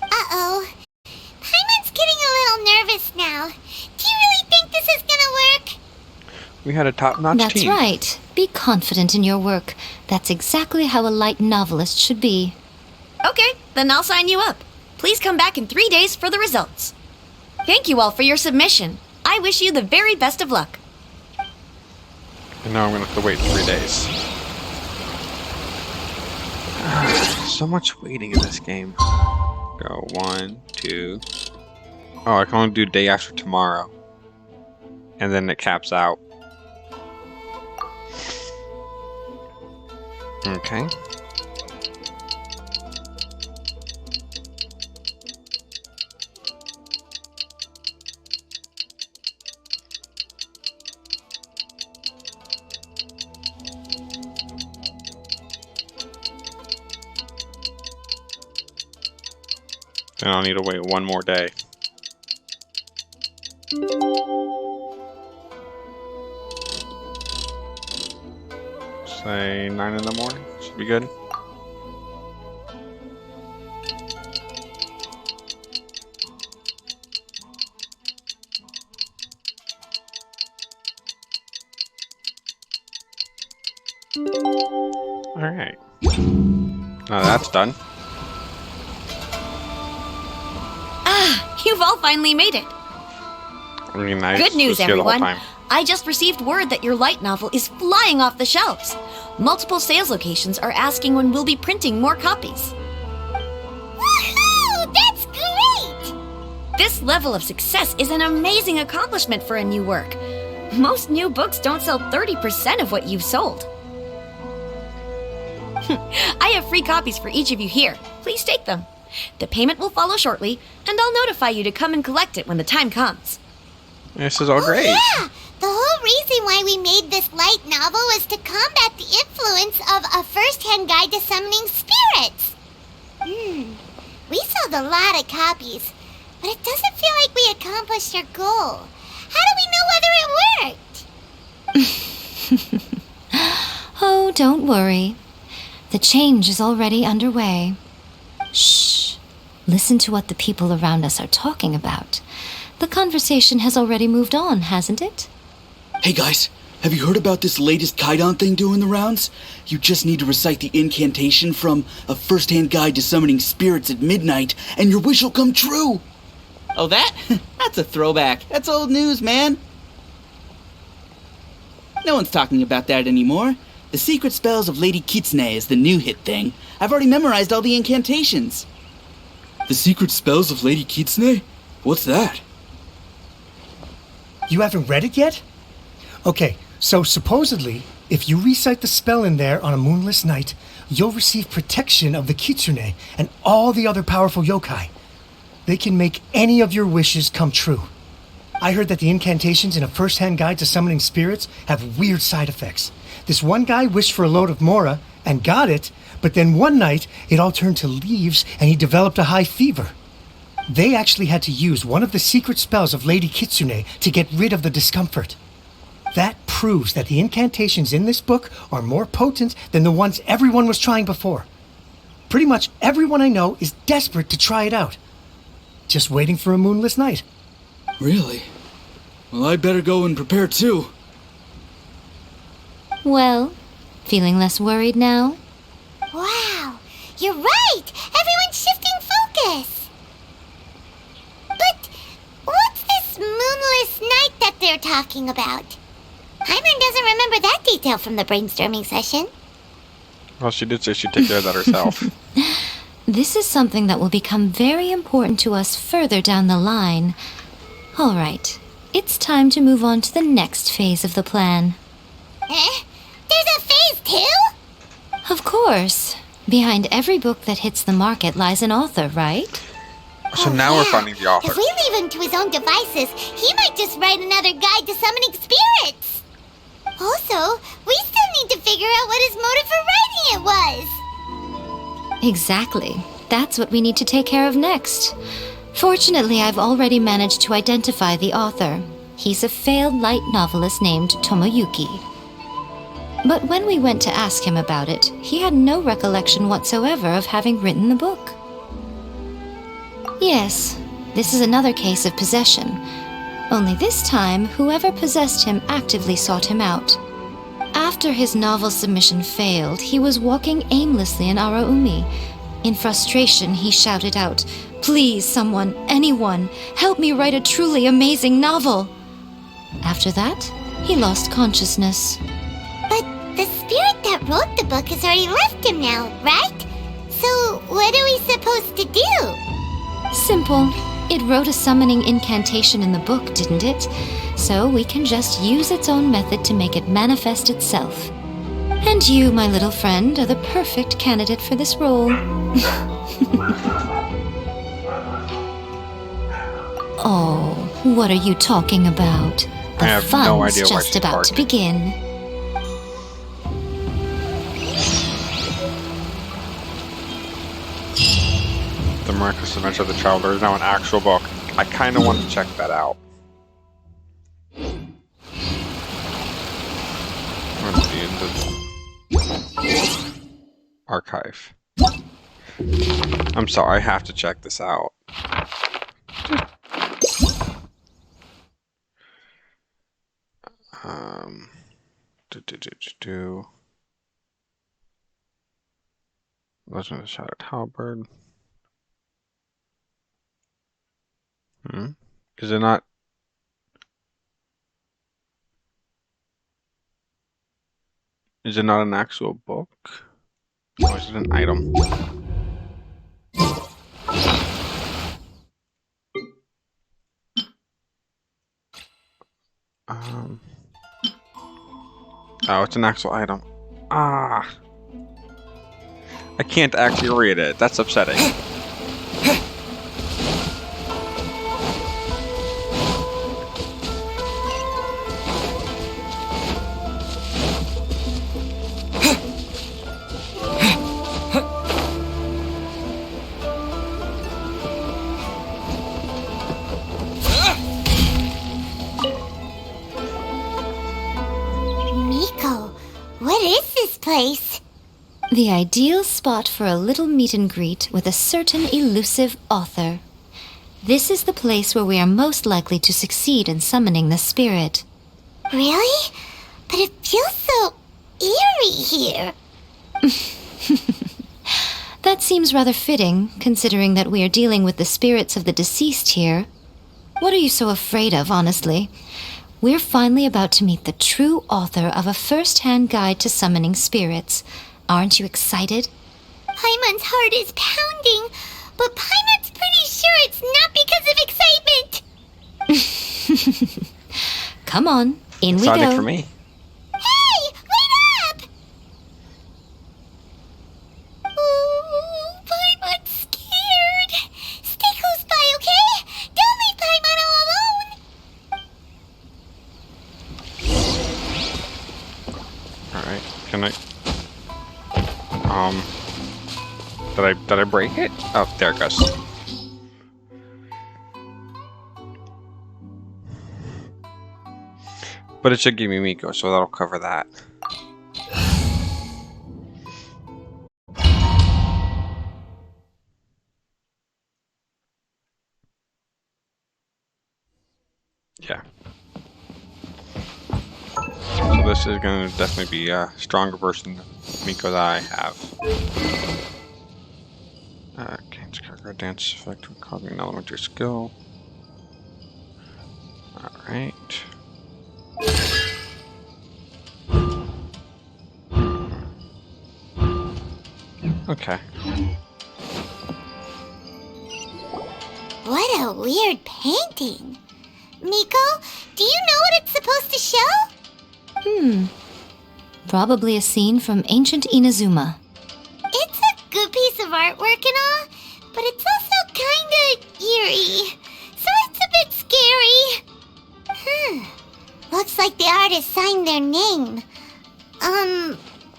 Uh-oh. Paimon's getting a little nervous now. Do you really think this is gonna work? We had a top-notch That's team. right. Be confident in your work. That's exactly how a light novelist should be. Okay, then I'll sign you up. Please come back in 3 days for the results. Thank you all for your submission. I wish you the very best of luck. And now I'm gonna have to wait 3 days. So much waiting in this game. Go 1, 2. Oh, I can only do day after tomorrow. And then it caps out. Okay. Then I'll need to wait 1 more day. Say 9 in the morning. Should be good. Alright. Now that's done. You've all finally made it. Really nice. Good news, to see her the whole everyone. time. I just received word that your light novel is flying off the shelves. Multiple sales locations are asking when we'll be printing more copies. Woohoo! That's great! This level of success is an amazing accomplishment for a new work. Most new books don't sell 30% of what you've sold. I have free copies for each of you here. Please take them. The payment will follow shortly, and I'll notify you to come and collect it when the time comes. This is all great. Yeah! The whole reason why we made this light novel was to combat the influence of a first-hand guide to summoning spirits. We sold a lot of copies, but it doesn't feel like we accomplished our goal. How do we know whether it worked? Don't worry. The change is already underway. Shh. Listen to what the people around us are talking about. The conversation has already moved on, hasn't it? Hey guys, have you heard about this latest Kaidan thing doing the rounds? You just need to recite the incantation from A First-Hand Guide to Summoning Spirits at Midnight, and your wish will come true! Oh, that? That's a throwback. That's old news, man. No one's talking about that anymore. The Secret Spells of Lady Kitsune is the new hit thing. I've already memorized all the incantations. The Secret Spells of Lady Kitsune? What's that? You haven't read it yet? Okay, so supposedly, if you recite the spell in there on a moonless night, you'll receive protection of the Kitsune and all the other powerful yokai. They can make any of your wishes come true. I heard that the incantations in A First-Hand Guide to Summoning Spirits have weird side effects. This one guy wished for a load of Mora and got it, but then one night it all turned to leaves and he developed a high fever. They actually had to use one of the secret spells of Lady Kitsune to get rid of the discomfort. That proves that the incantations in this book are more potent than the ones everyone was trying before. Pretty much everyone I know is desperate to try it out. Just waiting for a moonless night. Really? Well, I better go and prepare too. Well, feeling less worried now? Wow, you're right! Everyone's shifting focus! But what's this moonless night that they're talking about? Hyman doesn't remember that detail from the brainstorming session. Well, she did say she'd take care of that herself. This is something that will become very important to us further down the line. All right, it's time to move on to the next phase of the plan. There's a phase 2? Of course. Behind every book that hits the market lies an author, right? So now we're finding the author. If we leave him to his own devices, he might just write another guide to summoning spirits. Also, we still need to figure out what his motive for writing it was. Exactly. That's what we need to take care of next. Fortunately, I've already managed to identify the author. He's a failed light novelist named Tomoyuki. But when we went to ask him about it, he had no recollection whatsoever of having written the book. Yes, this is another case of possession. Only this time, whoever possessed him actively sought him out. After his novel submission failed, he was walking aimlessly in Araumi. In frustration, he shouted out, "Please, someone, anyone, help me write a truly amazing novel!" After that, he lost consciousness. But the spirit that wrote the book has already left him now, right? So what are we supposed to do? Simple. It wrote a summoning incantation in the book, didn't it? So we can just use its own method to make it manifest itself. And you, my little friend, are the perfect candidate for this role. Oh, what are you talking about? The I have fun's no idea why just she's about to barking. begin. The Miraculous Adventure of the Traveler is now an actual book. I kind of want to check that out. Let's see, the archive. I'm sorry, I have to check this out. Um, Legend of the Shattered Halberd. Is it not? Is it not an actual book? Or is it an item? Oh, it's an actual item. Ah. I can't actually read it. That's upsetting. Miko, what is this place? The ideal spot for a little meet and greet with a certain elusive author. This is the place where we are most likely to succeed in summoning the spirit. Really? But it feels so eerie here. That seems rather fitting, considering that we are dealing with the spirits of the deceased here. What are you so afraid of, honestly? We're finally about to meet the true author of a first-hand guide to summoning spirits. Aren't you excited? Paimon's heart is pounding, but Paimon's pretty sure it's not because of excitement. Come on, in we Excited go. for me. Hey, wait up! Ooh, Paimon's scared. Stay close by, okay? Don't leave Paimon all alone. Alright, can I... Did I break it? Oh, there it goes. But it should give me Miko, so that'll cover that. Yeah. So this is going to definitely be a stronger version of Miko that I have. Gains character dance effect when causing an elementary skill. Alright. Okay. What a weird painting. Miko, do you know what it's supposed to show? Probably a scene from ancient Inazuma. It's a good piece of artwork and all, but it's also kinda eerie. So it's a bit scary. Looks like the artist signed their name.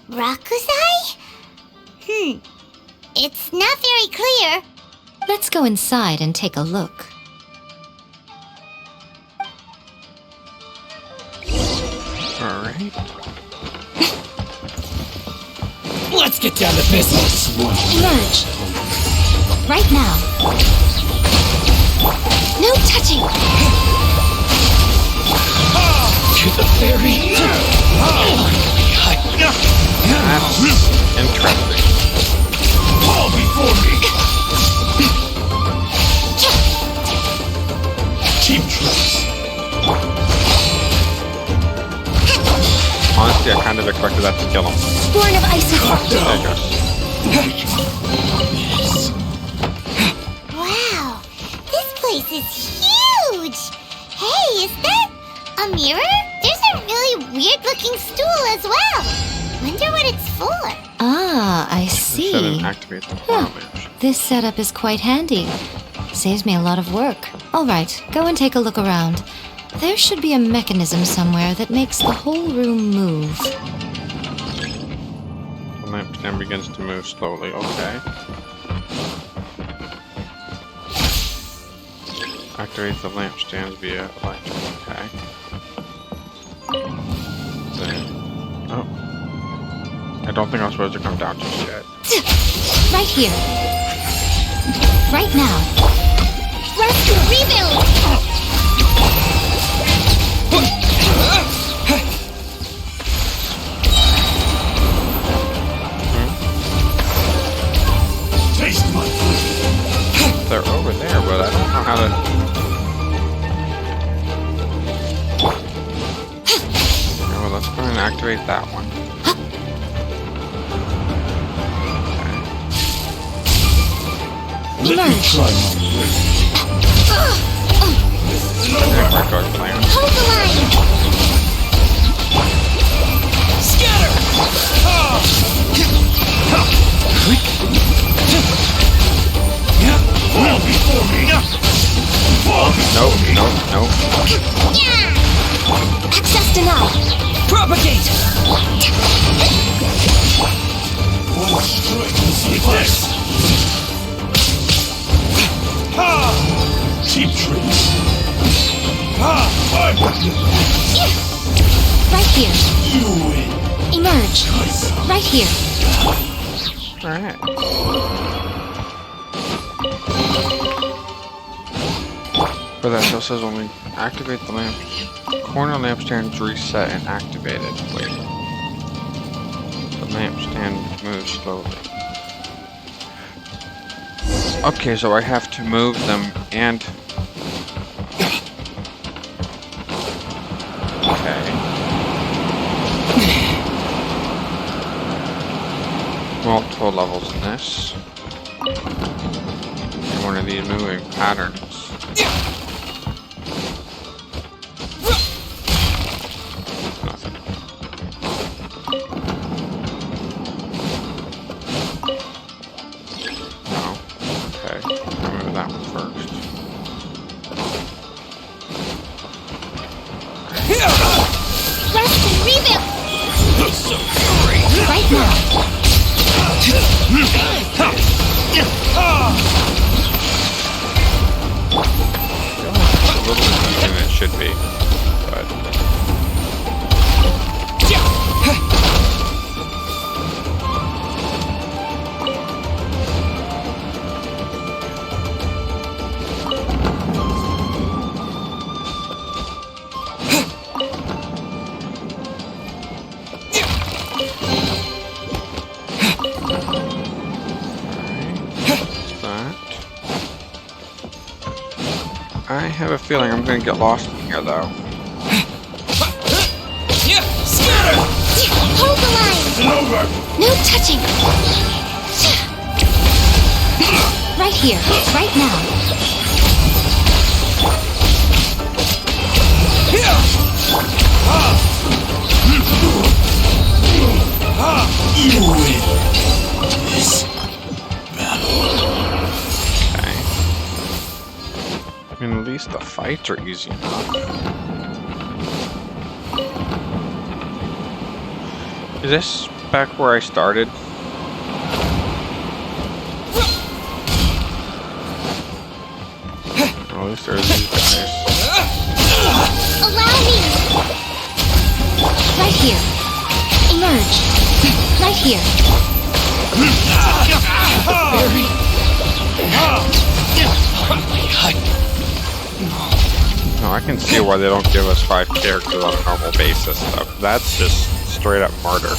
Rakusai? It's not very clear. Let's go inside and take a look. Alright. Let's get down to business. Emerge. Right now. No touching. To the fairy. That's interesting. Fall before me. Cheap tricks. Honestly, I kind of expected that to kill him. Born of icicle. There it goes. Wow, this place is huge. Hey, is that a mirror? There's a really weird-looking stool as well. Wonder what it's for. Ah, I Set see. and activate the horror lamps. This setup is quite handy. Saves me a lot of work. All right, go and take a look around. There should be a mechanism somewhere that makes the whole room move. The lampstand begins to move slowly. Okay. Activate the lampstands via electric. Okay. Then, oh. I don't think I'm supposed to come down just yet. Right here. Right now. Rest and rebuild. Taste my food. They're over there, but I don't know how to... Okay, well, let's go ahead and activate that one. Let me try my Okay, my dog plan. Hold the line. Scatter! Fall before me! Fall Nope, nope, nope. Access denied. Propagate! One strike will save this! Ha! Cheap tricks! Ha! I'm with you! Right here. Alright. But that still says when we activate the lamp, corner lampstand is reset and activated. Wait. The lampstand moves slowly. Okay, so I have to move them and... Okay. Multiple levels in this. And one of these moving patterns. Nothing. No. Okay. I'll move that one first. Rest and rebuild! Right now. It's a little bit easier than it should be, but... I have a feeling I'm gonna get lost in here, though. Hold the line! No touching. Right here. Right now. Okay. I mean, at least the fights are easy enough. Is this back where I started? Well, at least there's these guys. Allow me! Right here. Emerge. Right here. No, I can see why they don't give us 5 characters on a normal basis, though. That's just straight up murder.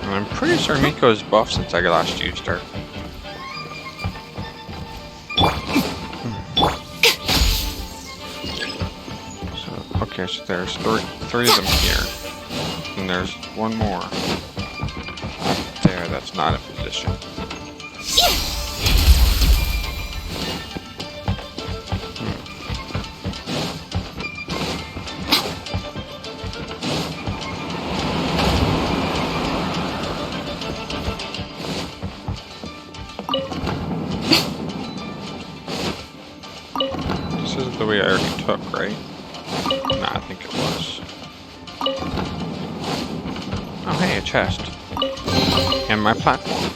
And I'm pretty sure Miko's buffed since I last used her. So, okay, so there's three of them here. And there's one more. There, that's not a position. This is the way I already took, right? Nah, I think it was. Oh, hey, a chest. And my platform.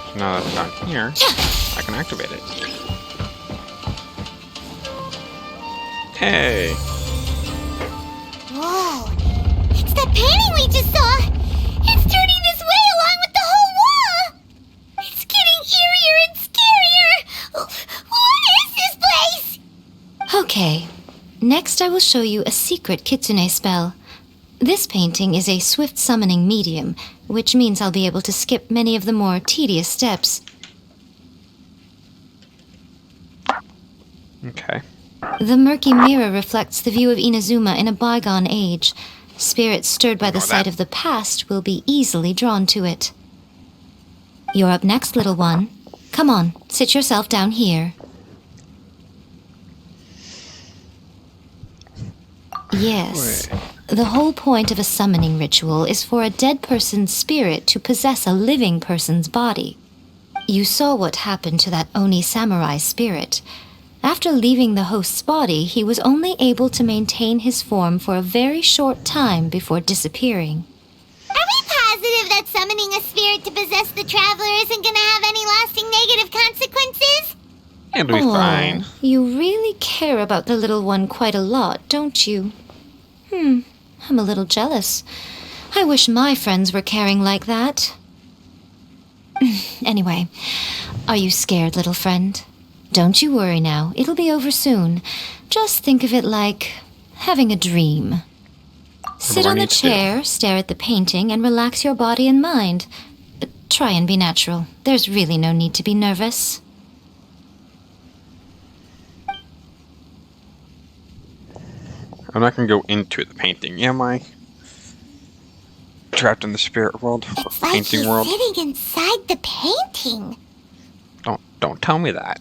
So now that's down here, I can activate it. Hey! Whoa! It's that painting we just saw! It's turning this way along with the whole wall! It's getting eerier and scarier! What is this place? Okay. Next, I will show you a secret kitsune spell. This painting is a swift summoning medium, which means I'll be able to skip many of the more tedious steps. Okay. The murky mirror reflects the view of Inazuma in a bygone age. Spirits stirred by the sight of the past will be easily drawn to it. You're up next, little one. Come on, sit yourself down here. Yes. Wait. The whole point of a summoning ritual is for a dead person's spirit to possess a living person's body. You saw what happened to that Oni samurai spirit. After leaving the host's body, he was only able to maintain his form for a very short time before disappearing. Are we positive that summoning a spirit to possess the traveler isn't gonna have any lasting negative consequences? It'll be fine. You really care about the little one quite a lot, don't you? I'm a little jealous. I wish my friends were caring like that. Anyway, are you scared, little friend? Don't you worry now. It'll be over soon. Just think of it like having a dream. Sit do I on the need to do? chair, stare at the painting, and relax your body and mind. Try and be natural. There's really no need to be nervous. I'm not gonna go into the painting, am I? Trapped in the spirit world or It's like painting he's world. sitting inside the painting. Don't tell me that.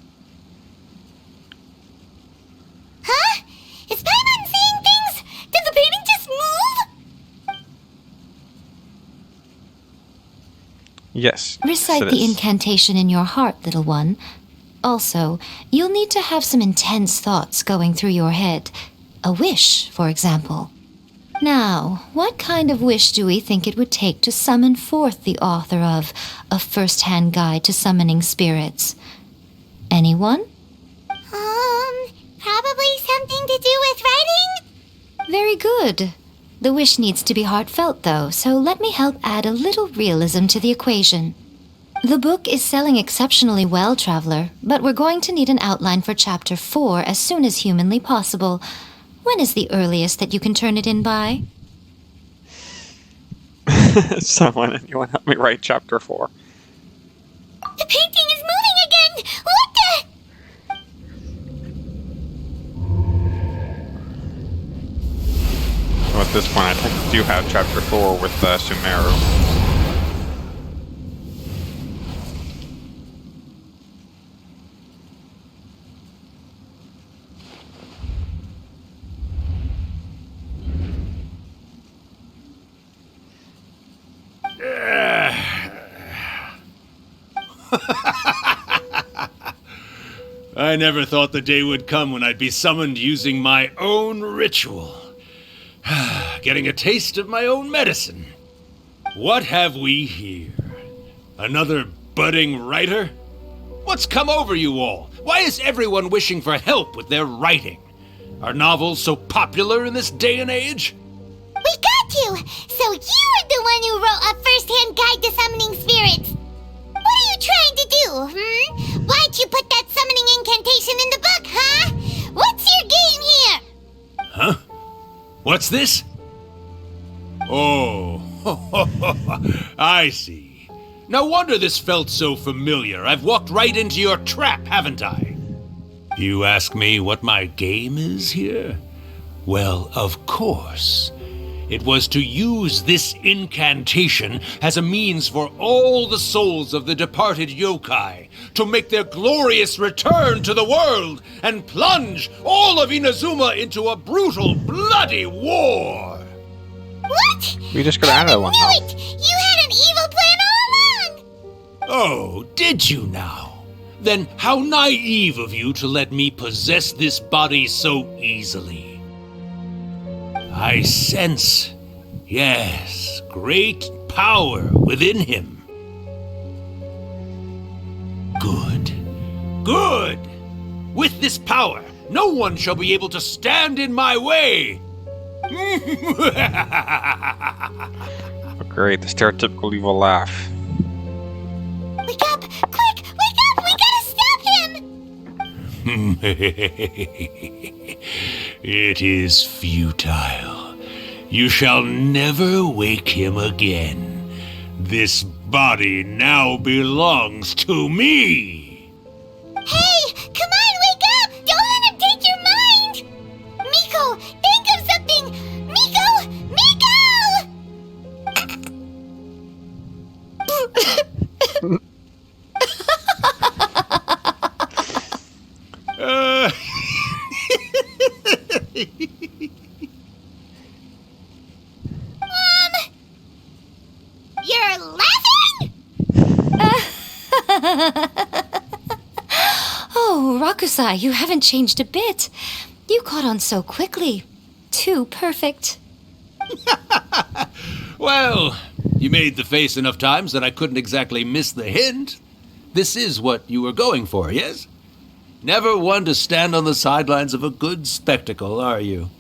Huh? Is Paimon seeing things? Did the painting just move? Yes. Recite yes, it the is. incantation in your heart, little one. Also, you'll need to have some intense thoughts going through your head. A wish, for example. Now, what kind of wish do we think it would take to summon forth the author of A First-Hand Guide to Summoning Spirits? Anyone? Probably something to do with writing? Very good. The wish needs to be heartfelt, though, so let me help add a little realism to the equation. The book is selling exceptionally well, Traveler, but we're going to need an outline for Chapter 4 as soon as humanly possible. When is the earliest that you can turn it in by? Someone, you want to help me write chapter 4? The painting is moving again! What the? Well, at this point, I think I do have chapter 4 with Sumeru. I never thought the day would come when I'd be summoned using my own ritual. Getting a taste of my own medicine. What have we here? Another budding writer? What's come over you all? Why is everyone wishing for help with their writing? Are novels so popular in this day and age? We got you! So you're the one who wrote A First-Hand Guide to Summoning Spirits! What are you trying to do, Why'd you put that summoning incantation in the book, huh? What's your game here? Huh? What's this? Oh, I see. No wonder this felt so familiar. I've walked right into your trap, haven't I? You ask me what my game is here? Well, of course. It was to use this incantation as a means for all the souls of the departed yokai to make their glorious return to the world and plunge all of Inazuma into a brutal, bloody war. What? We just got out of one, knew though. it! You had an evil plan all along! Oh, did you now? Then how naive of you to let me possess this body so easily. I sense, yes, great power within him. Good. Good! With this power, no one shall be able to stand in my way! Oh, great, the stereotypical evil laugh. Wake up! Quick! Wake up! We gotta stop him! It is futile. You shall never wake him again. This body now belongs to me. Hey! Come on, wake up! Don't let him take your mind! Miko, think of something! Miko! Miko! You're laughing? Oh, Rakusai, you haven't changed a bit. You caught on so quickly. Too perfect. Well, you made the face enough times that I couldn't exactly miss the hint. This is what you were going for, yes? Never one to stand on the sidelines of a good spectacle, are you?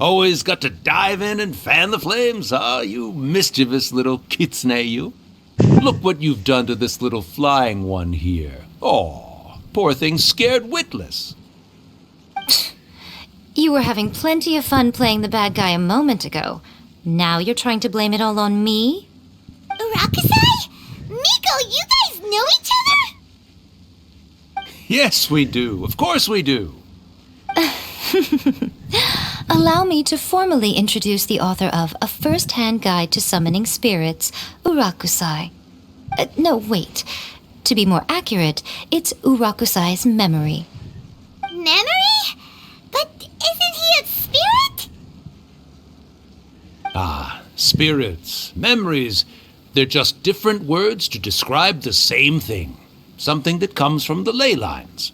Always got to dive in and fan the flames, huh? You mischievous little kitsune, you. Look what you've done to this little flying one here. Oh, poor thing scared witless. You were having plenty of fun playing the bad guy a moment ago. Now you're trying to blame it all on me? Urakusai? Miko, you guys know each other? Yes, we do. Of course we do. Allow me to formally introduce the author of A First-Hand Guide to Summoning Spirits, Urakusai. No, wait. To be more accurate, it's Urakusai's memory. Memory? But isn't he a spirit? Ah, spirits, memories. They're just different words to describe the same thing. Something that comes from the ley lines.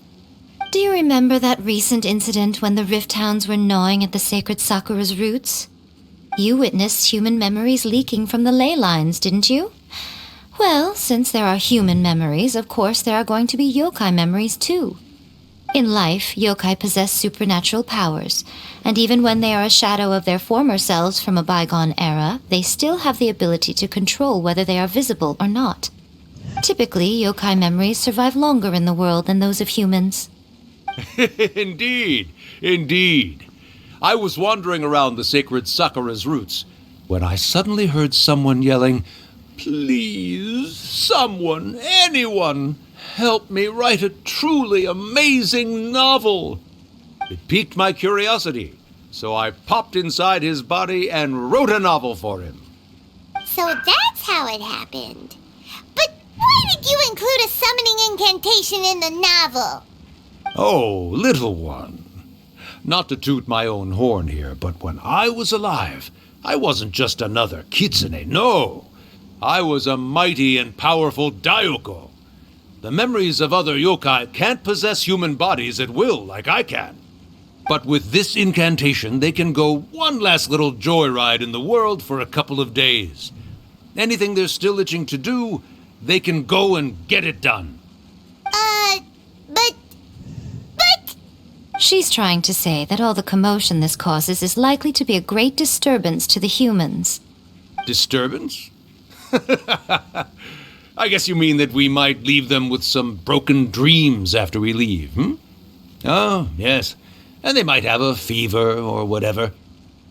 Do you remember that recent incident when the Rift Hounds were gnawing at the sacred Sakura's roots? You witnessed human memories leaking from the ley lines, didn't you? Well, since there are human memories, of course there are going to be yokai memories too. In life, yokai possess supernatural powers, and even when they are a shadow of their former selves from a bygone era, they still have the ability to control whether they are visible or not. Typically, yokai memories survive longer in the world than those of humans. Indeed, indeed. I was wandering around the sacred Sakura's roots when I suddenly heard someone yelling, "Please, someone, anyone, help me write a truly amazing novel." It piqued my curiosity, so I popped inside his body and wrote a novel for him. So that's how it happened. But why did you include a summoning incantation in the novel? Oh, little one. Not to toot my own horn here, but when I was alive, I wasn't just another kitsune, no. I was a mighty and powerful daioko. The memories of other yokai can't possess human bodies at will like I can. But with this incantation, they can go one last little joyride in the world for a couple of days. Anything they're still itching to do, they can go and get it done. But... She's trying to say that all the commotion this causes is likely to be a great disturbance to the humans. Disturbance? I guess you mean that we might leave them with some broken dreams after we leave, hmm? Oh, yes. And they might have a fever or whatever.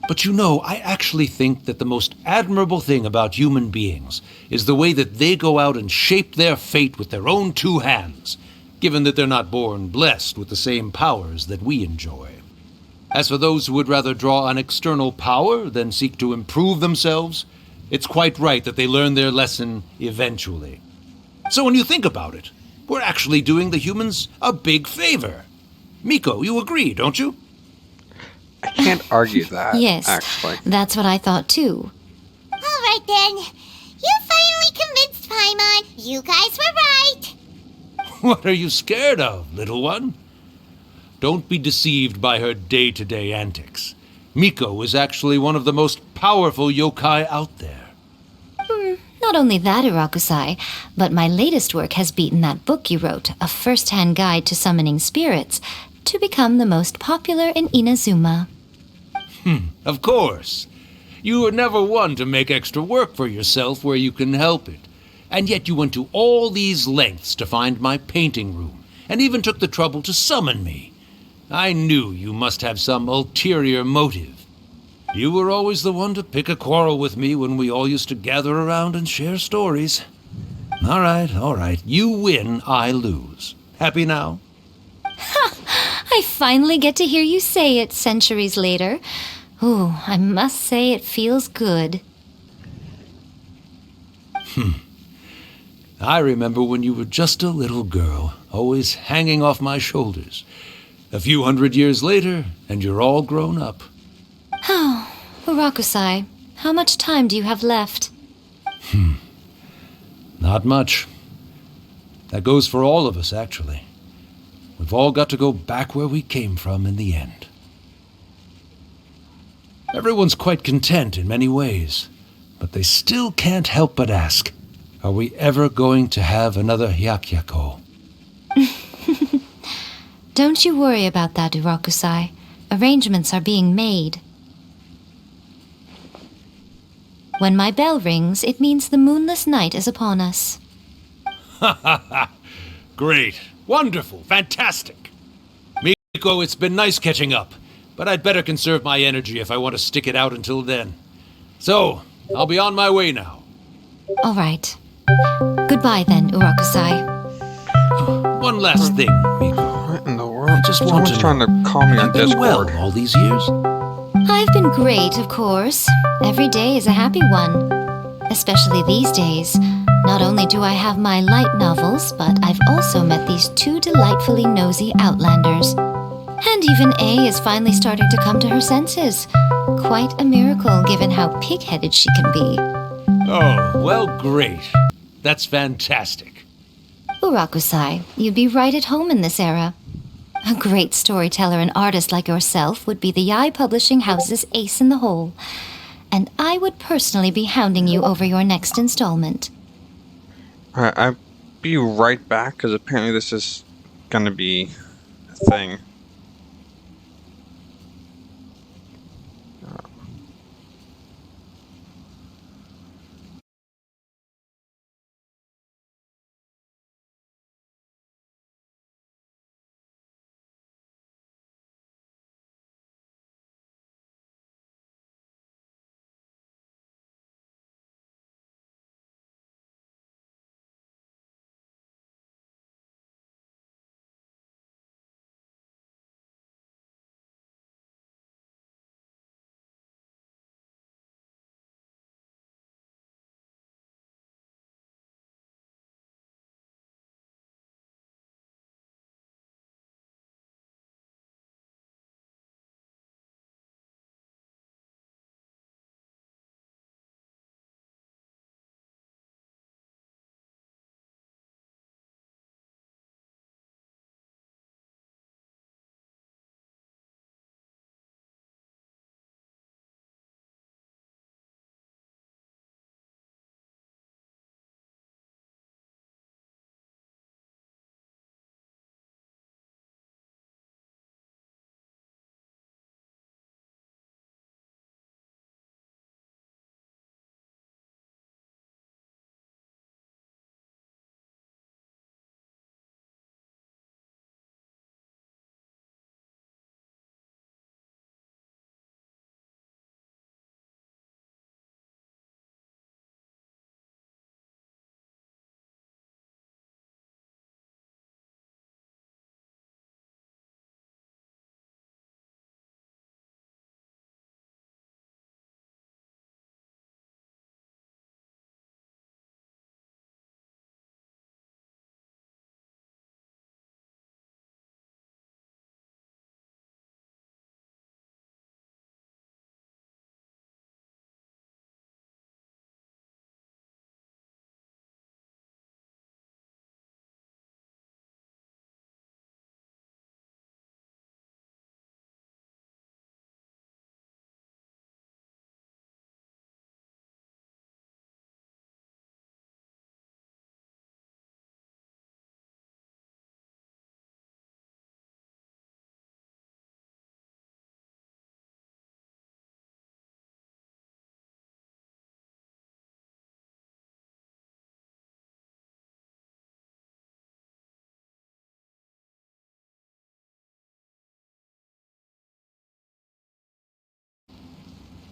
But you know, I actually think that the most admirable thing about human beings is the way that they go out and shape their fate with their own two hands, given that they're not born blessed with the same powers that we enjoy. As for those who would rather draw on external power than seek to improve themselves, it's quite right that they learn their lesson eventually. So when you think about it, we're actually doing the humans a big favor. Miko, you agree, don't you? I can't argue that, Yes, actually. that's what I thought too. All right then. You finally convinced Paimon. You guys were right. What are you scared of, little one? Don't be deceived by her day-to-day antics. Miko is actually one of the most powerful yokai out there. Not only that, Urakusai, but my latest work has beaten that book you wrote, A First-Hand Guide to Summoning Spirits, to become the most popular in Inazuma. Of course. You were never one to make extra work for yourself where you can help it. And yet you went to all these lengths to find my painting room, and even took the trouble to summon me. I knew you must have some ulterior motive. You were always the one to pick a quarrel with me when we all used to gather around and share stories. All right. You win, I lose. Happy now? I finally get to hear you say it centuries later. Ooh, I must say it feels good. I remember when you were just a little girl, always hanging off my shoulders. A few hundred years later, and you're all grown up. Oh, Urakusai, how much time do you have left? Not much. That goes for all of us, actually. We've all got to go back where we came from in the end. Everyone's quite content in many ways, but they still can't help but ask, are we ever going to have another Hyakyako? Don't you worry about that, Urakusai. Arrangements are being made. When my bell rings, it means the moonless night is upon us. Great. Wonderful. Fantastic. Miko, it's been nice catching up, but I'd better conserve my energy if I want to stick it out until then. So, I'll be on my way now. All right. Goodbye then, Urakusai. One last thing, Miko. What in the world? I just want Someone's to trying know, to call me on Have you been Discord. well all these years? I've been great, of course. Every day is a happy one. Especially these days. Not only do I have my light novels, but I've also met these two delightfully nosy outlanders. And even A is finally starting to come to her senses. Quite a miracle given how pig-headed she can be. Oh, well, great. That's fantastic. Urakusai, you'd be right at home in this era. A great storyteller and artist like yourself would be the Yai Publishing House's ace in the hole. And I would personally be hounding you over your next installment. I'll be right back, because apparently this is gonna be a thing.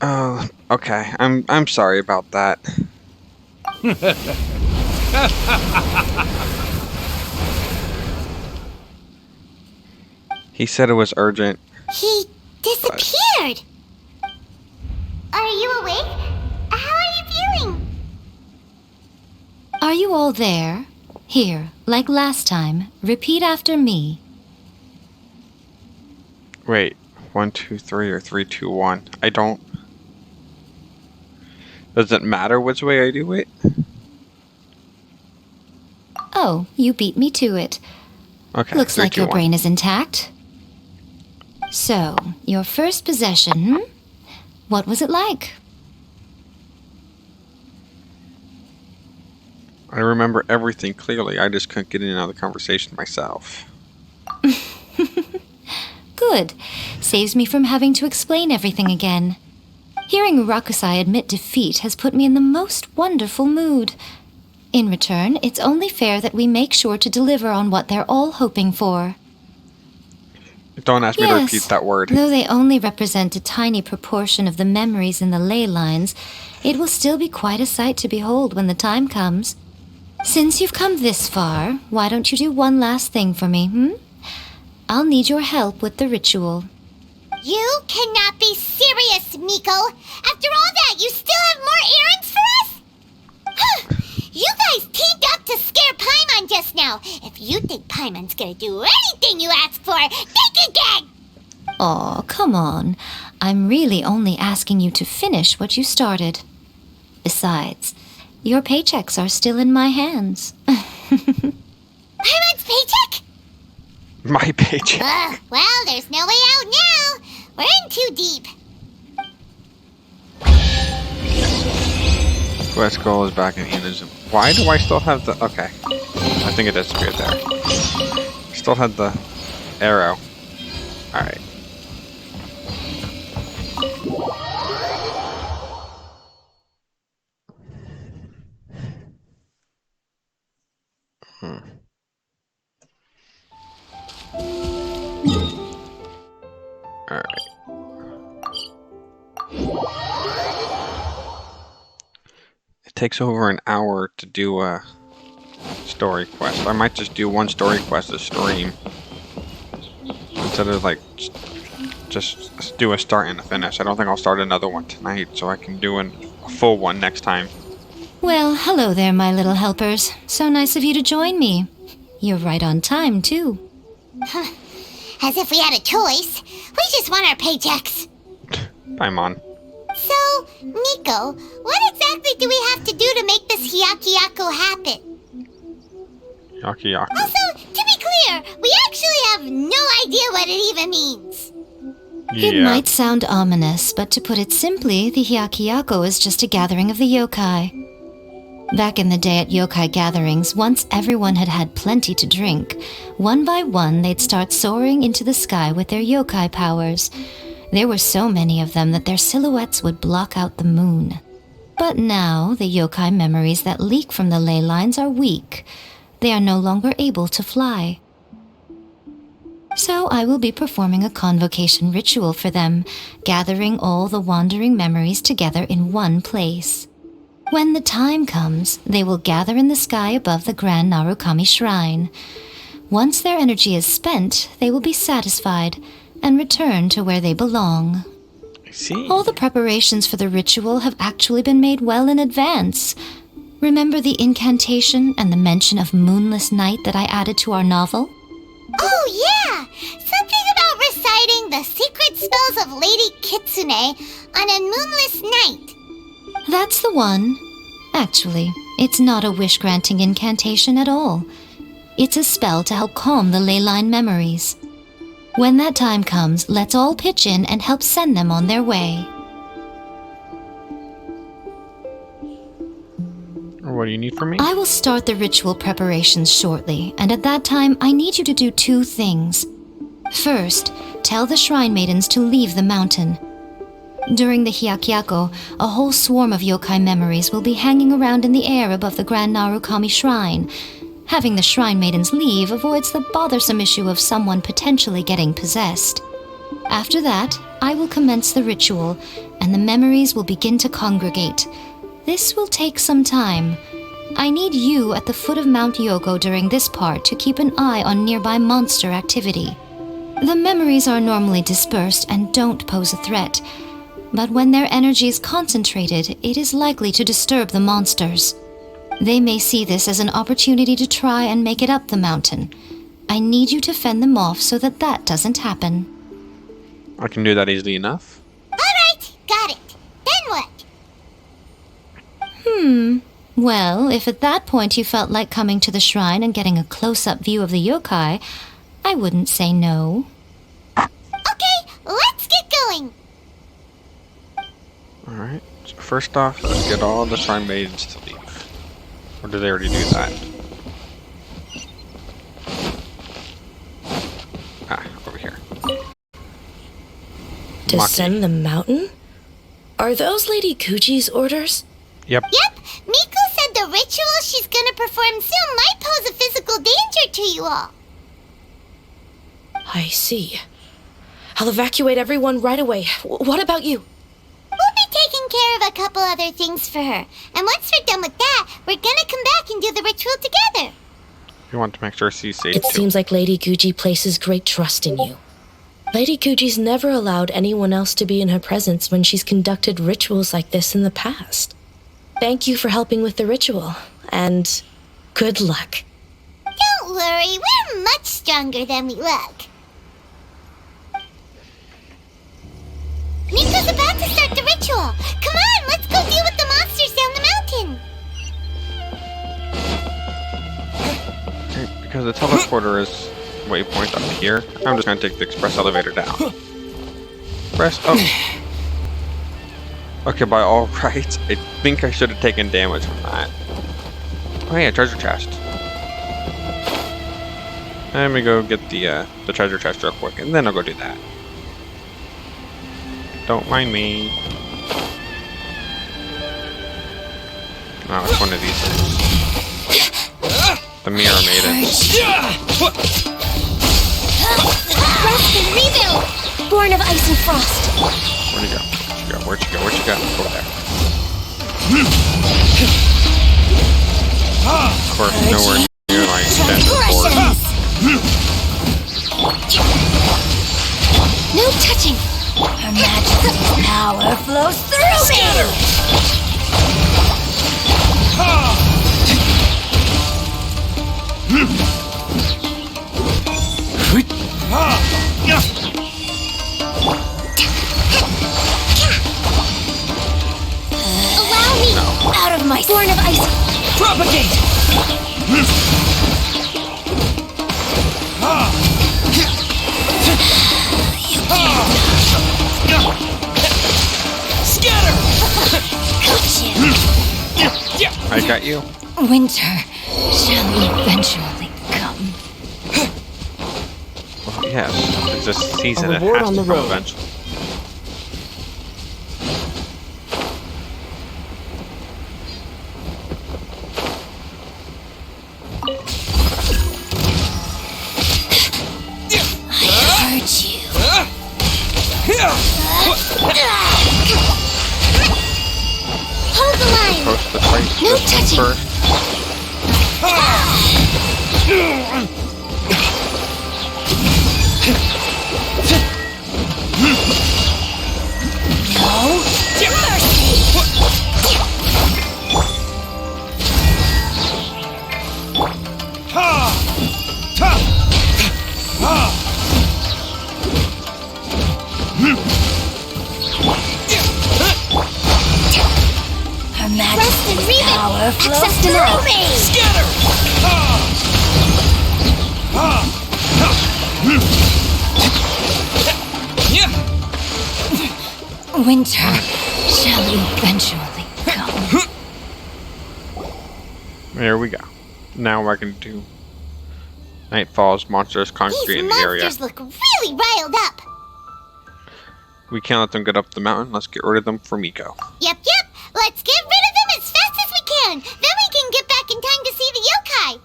Oh, okay. I'm sorry about that. He said it was urgent. He disappeared. Are you awake? How are you feeling? Are you all there? Here, like last time, repeat after me. Wait, 1, 2, 3, or 3, 2, 1. I don't. Does it matter which way I do it? Oh, you beat me to it. Okay. Looks 3, like 2, your 1. brain is intact. So, your first possession, What was it like? I remember everything clearly. I just couldn't get in and out of the conversation myself. Good. Saves me from having to explain everything again. Hearing Rakusai admit defeat has put me in the most wonderful mood. In return, it's only fair that we make sure to deliver on what they're all hoping for. Don't ask me to repeat that word. Though they only represent a tiny proportion of the memories in the ley lines, it will still be quite a sight to behold when the time comes. Since you've come this far, why don't you do one last thing for me, I'll need your help with the ritual. You cannot be serious, Miko. After all that, you still have more errands for us? Huh. You guys teamed up to scare Paimon just now. If you think Paimon's gonna do anything you ask for, think again! Aw, come on. I'm really only asking you to finish what you started. Besides, your paychecks are still in my hands. Paimon's paycheck? My paycheck. Well, there's no way out now. We're in too deep. Quest goal is back in Ina's. Why do I still have the... Okay. I think it disappeared there. Still had the arrow. Alright. Alright. It takes over an hour to do a story quest. I might just do one story quest a stream. Instead of like just do a start and a finish. I don't think I'll start another one tonight, so I can do a full one next time. Well, hello there, my little helpers. So nice of you to join me. You're right on time, too. As if we had a choice. We just want our paychecks. Paimon. So, Miko, what exactly do we have to do to make this Hyakuyaku happen? Hyakuyaku. Also, to be clear, we actually have no idea what it even means. It might sound ominous, but to put it simply, the Hyakuyaku is just a gathering of the yokai. Back in the day at yokai gatherings, once everyone had had plenty to drink, one by one they'd start soaring into the sky with their yokai powers. There were so many of them that their silhouettes would block out the moon. But now, the yokai memories that leak from the ley lines are weak. They are no longer able to fly. So I will be performing a convocation ritual for them, gathering all the wandering memories together in one place. When the time comes, they will gather in the sky above the Grand Narukami Shrine. Once their energy is spent, they will be satisfied and return to where they belong. I see. All the preparations for the ritual have actually been made well in advance. Remember the incantation and the mention of moonless night that I added to our novel? Oh, yeah! Something about reciting the secret spells of Lady Kitsune on a moonless night. That's the one. Actually, it's not a wish-granting incantation at all. It's a spell to help calm the ley line memories. When that time comes, let's all pitch in and help send them on their way. What do you need from me? I will start the ritual preparations shortly, and at that time, I need you to do two things. First, tell the shrine maidens to leave the mountain. During the Hyakuyaku, a whole swarm of yokai memories will be hanging around in the air above the Grand Narukami Shrine. Having the shrine maidens leave avoids the bothersome issue of someone potentially getting possessed. After that, I will commence the ritual, and the memories will begin to congregate. This will take some time. I need you at the foot of Mount Yogo during this part to keep an eye on nearby monster activity. The memories are normally dispersed and don't pose a threat, but when their energy is concentrated, it is likely to disturb the monsters. They may see this as an opportunity to try and make it up the mountain. I need you to fend them off so that that doesn't happen. I can do that easily enough. Alright, got it. Then what? Well, if at that point you felt like coming to the shrine and getting a close-up view of the yokai, I wouldn't say no. Okay, let's get going. Alright. So first off, let's get all the shrine maidens to leave. Or did they already do that? Descend the mountain? Are those Lady Kuji's orders? Yep. Yep, Miko said the ritual she's gonna perform soon might pose a physical danger to you all. I see. I'll evacuate everyone right away. What about you? We'll be taking care of a couple other things for her. And once we're done with that, we're gonna come back and do the ritual together. We want to make sure she's safe It too. seems like Lady Kuji places great trust in you. Lady Kuji's never allowed anyone else to be in her presence when she's conducted rituals like this in the past. Thank you for helping with the ritual, and good luck. Don't worry, we're much stronger than we look. Miko's about to start the ritual. Come on, let's go deal with the monsters down the mountain. Okay, because the teleporter is waypoint up here, I'm just gonna take the express elevator down. Press. Oh. Okay, by all rights, I think I should have taken damage from that. Oh yeah, treasure chest. Let me go get the treasure chest real quick, and then I'll go do that. Don't mind me. Oh, it's one of these things. The mirror made it. Rest and rebuild! Born of ice and frost. Where'd you go? Where'd you go? Where'd you go? Over there. Of course, nowhere near my extended board. No touching! Her magical power flows through me! Allow me! No. Out of my Born of ice! Propagate! Scatter! I got you. Winter shall eventually come. Well, yes. It's a season. A It reward has on to the come road. eventually. I heard you. Hold the line! Post the fight. No this one touching. first. No mercy! Her magic power flows through me! Winter shall eventually come. There we go. Now I can do Nightfall's monsters congregate in These the area. monsters look really riled up. We can't let them get up the mountain. Let's get rid of them for Miko. Yep. Let's get rid of them as fast as we can. Then we can get back in time to see the yokai.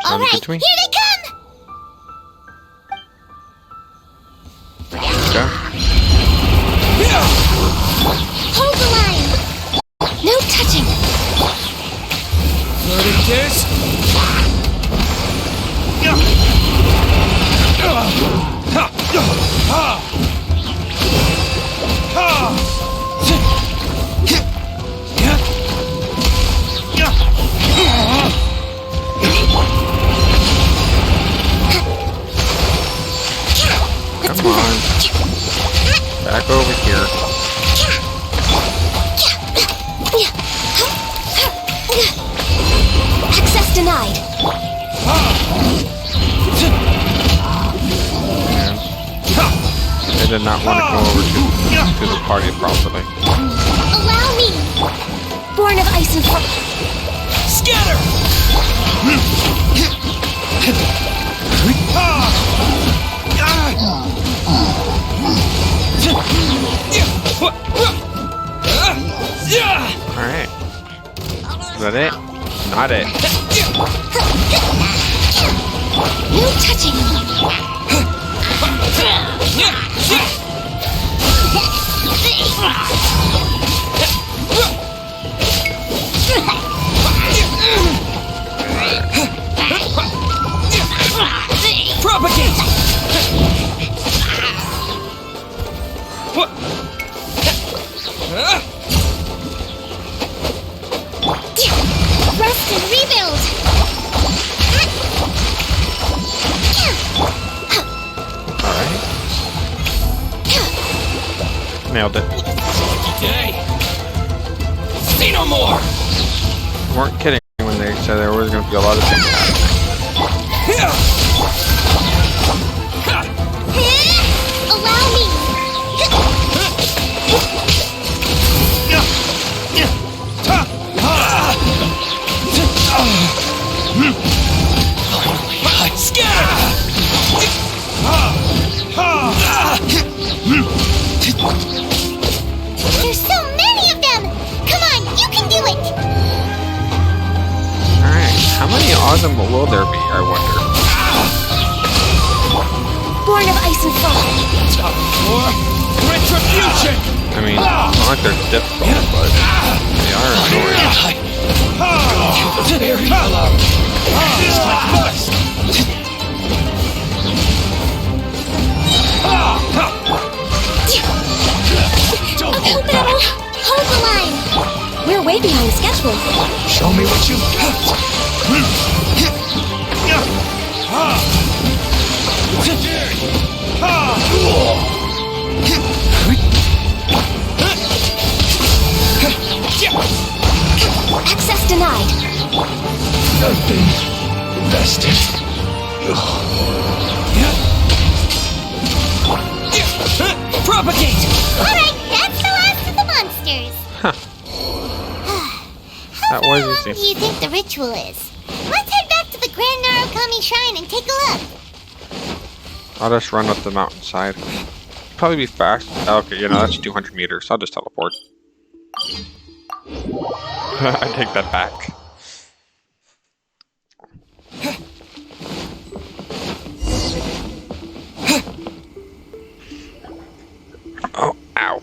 Sounds Alright, good to me. here they come! Okay. Hold the line! No touching! Come on. Back over here. Access denied. They did not want to go over to the party properly. Allow me! Born of ice and frost. Scatter! that it? Not it. No touching me. Propagate! What? Rest and rebuild. Alright. Nailed it. Today. See no more! Weren't kidding when they said there was going to be a lot of things. Allow me. There's so many of them. Come on, you can do it. Alright, how many of them will there be, I wonder? Born of ice and frost. Retribution! I mean, it's not like they're difficult, but they are annoying. Very hollow. Just like bust. Okay, Battle. Hold the line. We're way behind schedule. Show me what you got. Access denied. Nothing vested. Propagate! Alright, that's the last of the monsters. That was How long do easy. you think the ritual is? Let's head back to the Grand Narukami Shrine and take a look. I'll just run up the mountainside. Probably be fast. Okay, you know, that's 200 meters. I'll just teleport. I take that back. Oh, ow.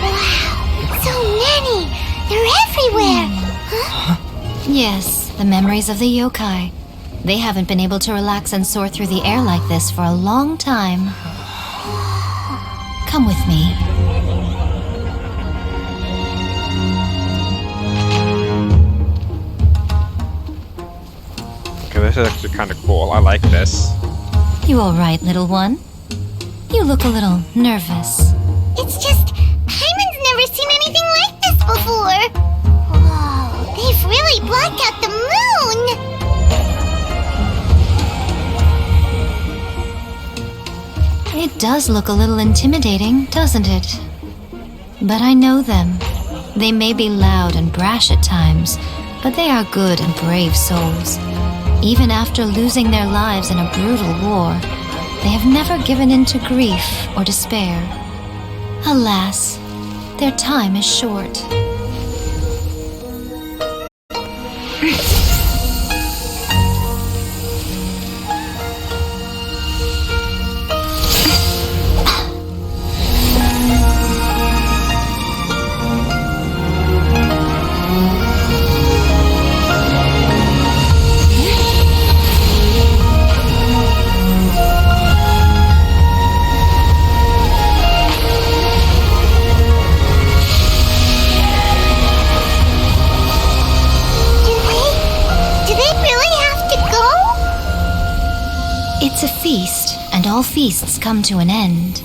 Wow, so many! They're everywhere! Huh? Yes, the memories of the yokai. They haven't been able to relax and soar through the air like this for a long time. Come with me. Okay, this is actually kind of cool. I like this. You all right, little one? You look a little nervous. It's just, Hyman's never seen anything like this before! Whoa, they've really blocked out the moon! It does look a little intimidating, doesn't it? But I know them. They may be loud and brash at times, but they are good and brave souls. Even after losing their lives in a brutal war, they have never given in to grief or despair. Alas, their time is short. Do they really have to go? It's a feast, and all feasts come to an end.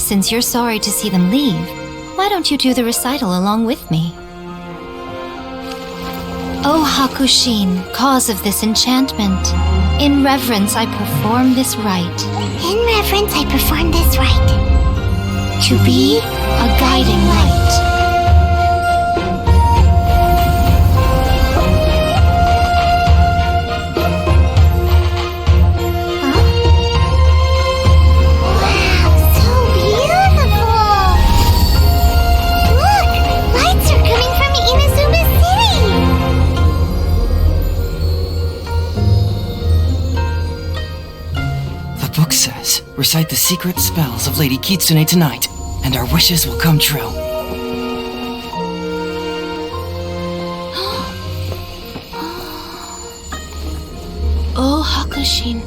Since you're sorry to see them leave, why don't you do the recital along with me? O Hakushin, cause of this enchantment, in reverence I perform this rite. In reverence, I perform this rite. To be a guiding light. Huh? recite the secret spells of Lady Kitsune tonight, and our wishes will come true. Oh, Hakushin,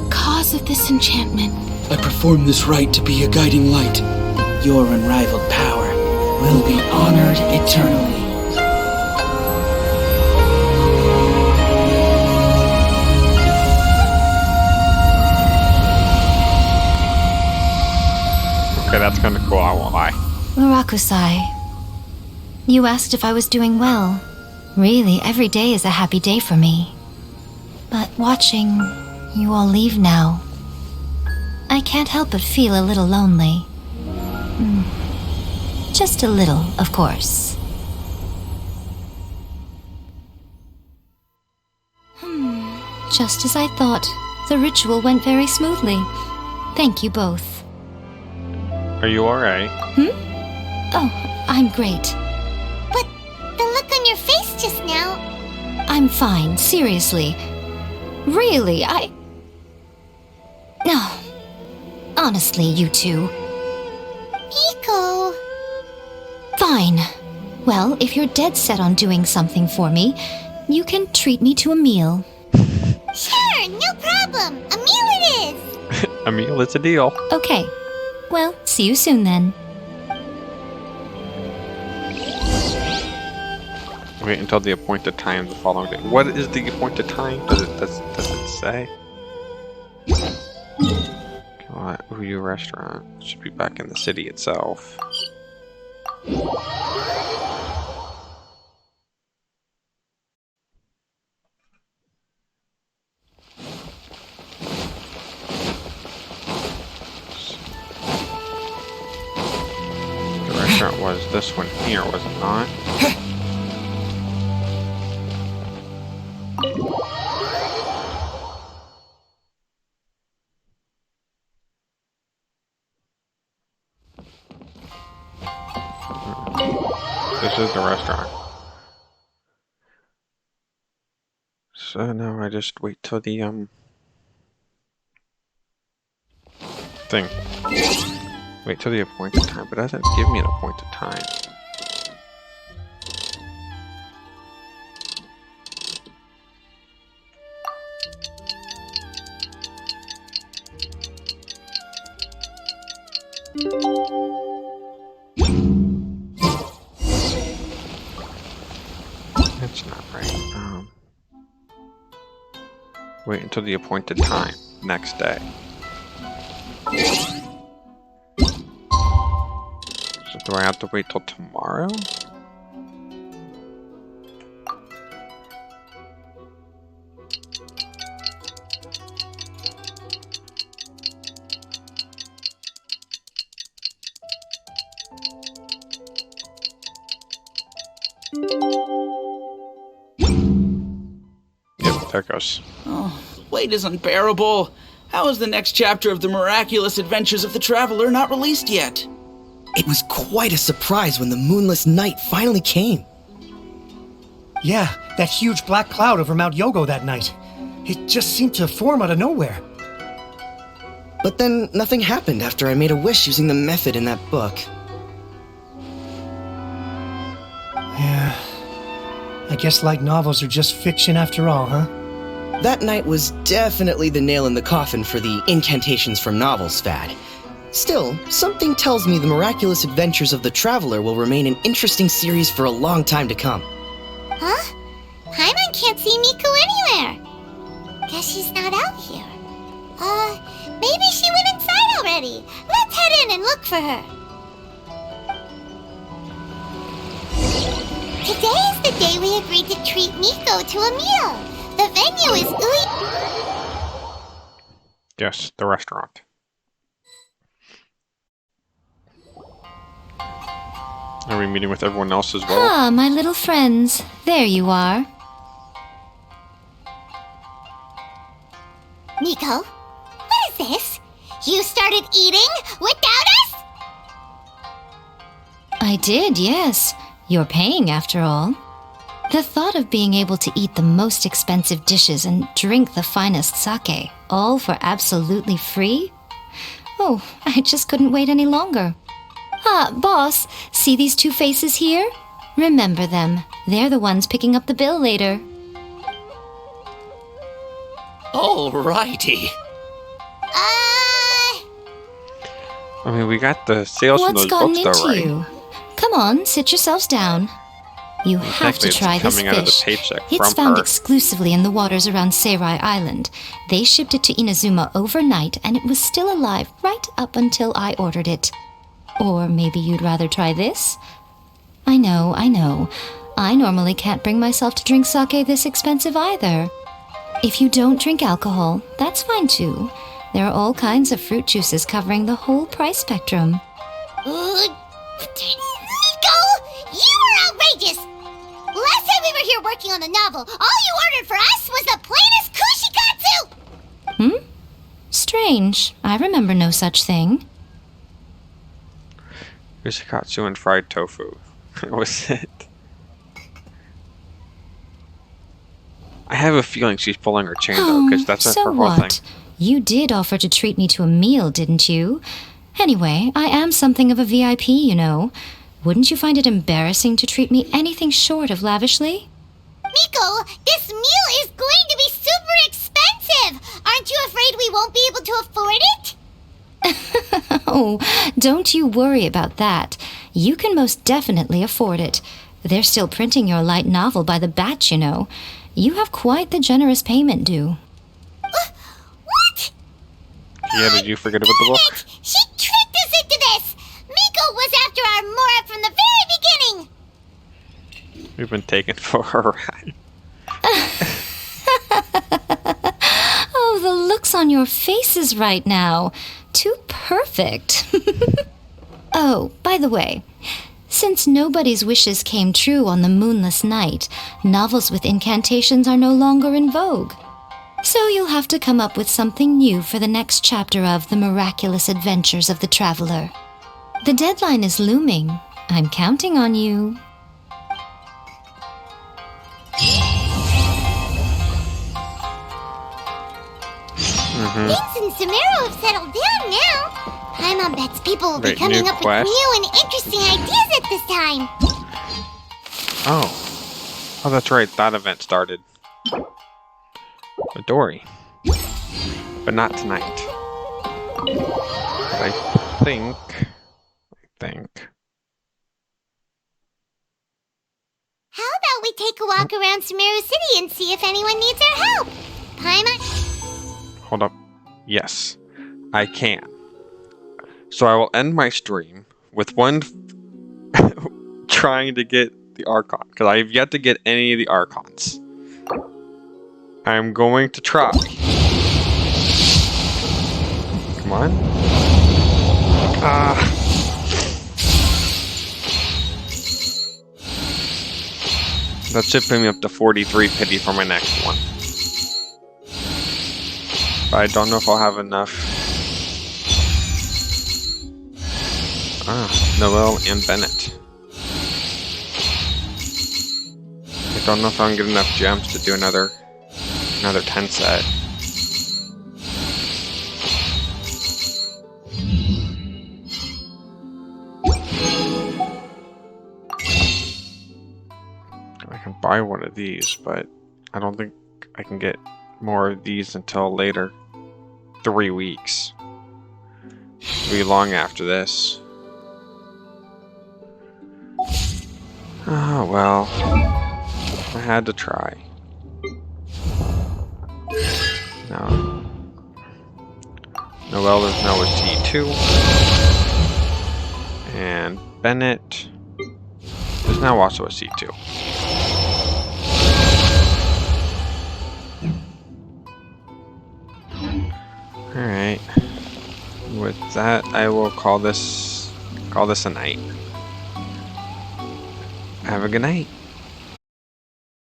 cause of this enchantment. I perform this rite to be a guiding light. Your unrivaled power will be honored eternally. Okay, that's kind of cool, I won't lie. Murakusai, you asked if I was doing well. Really, every day is a happy day for me. But watching you all leave now, I can't help but feel a little lonely. Just a little, of course. Just as I thought, the ritual went very smoothly. Thank you both. Are you alright? Oh, I'm great. But the look on your face just now. I'm fine, seriously. Really, No. Honestly, you two. Miko. Fine. Well, if you're dead set on doing something for me, you can treat me to a meal. Sure, no problem. A meal it is. A meal, it's a deal. Okay. Well, see you soon then. Wait until the appointed time the following day. What is the appointed time? Does it say? Uyu restaurant should be back in the city itself. The restaurant was this one here, was it not? This is the restaurant. So now I just wait till the thing. Wait till the appointed time, but it doesn't give me an appointed time. That's not right. Wait until the appointed time next day. So do I have to wait till tomorrow? Yep, there it goes. Oh, wait is unbearable. How is the next chapter of the miraculous adventures of the Traveler not released yet? It was quite a surprise when the moonless night finally came. Yeah, that huge black cloud over Mount Yogo that night. It just seemed to form out of nowhere. But then nothing happened after I made a wish using the method in that book. Yeah. I guess light novels are just fiction after all, huh? That night was definitely the nail in the coffin for the incantations from novels fad. Still, something tells me the miraculous adventures of the Traveler will remain an interesting series for a long time to come. Huh? Paimon can't see Miko anywhere. Guess she's not out here. Maybe she went inside already. Let's head in and look for her. Today is the day we agreed to treat Miko to a meal. The venue is Yes, the restaurant. Are we meeting with everyone else as well? Ah, my little friends. There you are. Miko, what is this? You started eating without us? I did, yes. You're paying after all. The thought of being able to eat the most expensive dishes and drink the finest sake, all for absolutely free? Oh, I just couldn't wait any longer. Ah, boss, see these two faces here? Remember them. They're the ones picking up the bill later. Alrighty. I mean, we got the sales from What's those gotten books, though, into right? you? Come on, sit yourselves down. You have to Technically, it's try this coming out of the fish. paycheck It's from found her. exclusively in the waters around Seirai Island. They shipped it to Inazuma overnight, and it was still alive right up until I ordered it. Or maybe you'd rather try this? I know. I normally can't bring myself to drink sake this expensive either. If you don't drink alcohol, that's fine too. There are all kinds of fruit juices covering the whole price spectrum. Miko! You are outrageous! Last time we were here working on the novel, all you ordered for us was the plainest kushikatsu! Strange. I remember no such thing. Kushikatsu and fried tofu. That was it. I have a feeling she's pulling her chain, though, because that's so her whole what? thing. You did offer to treat me to a meal, didn't you? Anyway, I am something of a VIP, you know. Wouldn't you find it embarrassing to treat me anything short of lavishly? Miko, this meal is going to be super expensive! Aren't you afraid we won't be able to afford it? Oh, don't you worry about that. You can most definitely afford it. They're still printing your light novel by the batch, you know. You have quite the generous payment due. What? Yeah, did you forget about the book? Damn it! She tricked us into this! Miko was after our Mora from the very beginning! We've been taken for a ride. Oh, the looks on your faces right now. Too perfect. Oh, by the way, since nobody's wishes came true on the moonless night, novels with incantations are no longer in vogue. So you'll have to come up with something new for the next chapter of The Miraculous Adventures of the Traveler. The deadline is looming. I'm counting on you. Things in Samaro have settled down now. Paimon bets people will be Wait, coming new up quest? with new and interesting ideas at this time. Oh, that's right. That event started. Midori. But not tonight. I think... How about we take a walk around Sumeru City and see if anyone needs our help? Paimon... Hold up. Yes, I can. So I will end my stream with one trying to get the Archon, because I have yet to get any of the Archons. I'm going to try. Come on. That should put me up to 43 pity for my next one. But I don't know if I'll have enough. Noel and Bennett. I don't know if I'm gonna get enough gems to do another 10 set. I can buy one of these, but I don't think I can get more of these until later. 3 weeks. It'll be long after this. Oh, well. I had to try. No. Noelle is now a T2. And Bennett is now also a C2. Alright. With that, I will call this a night. Have a good night.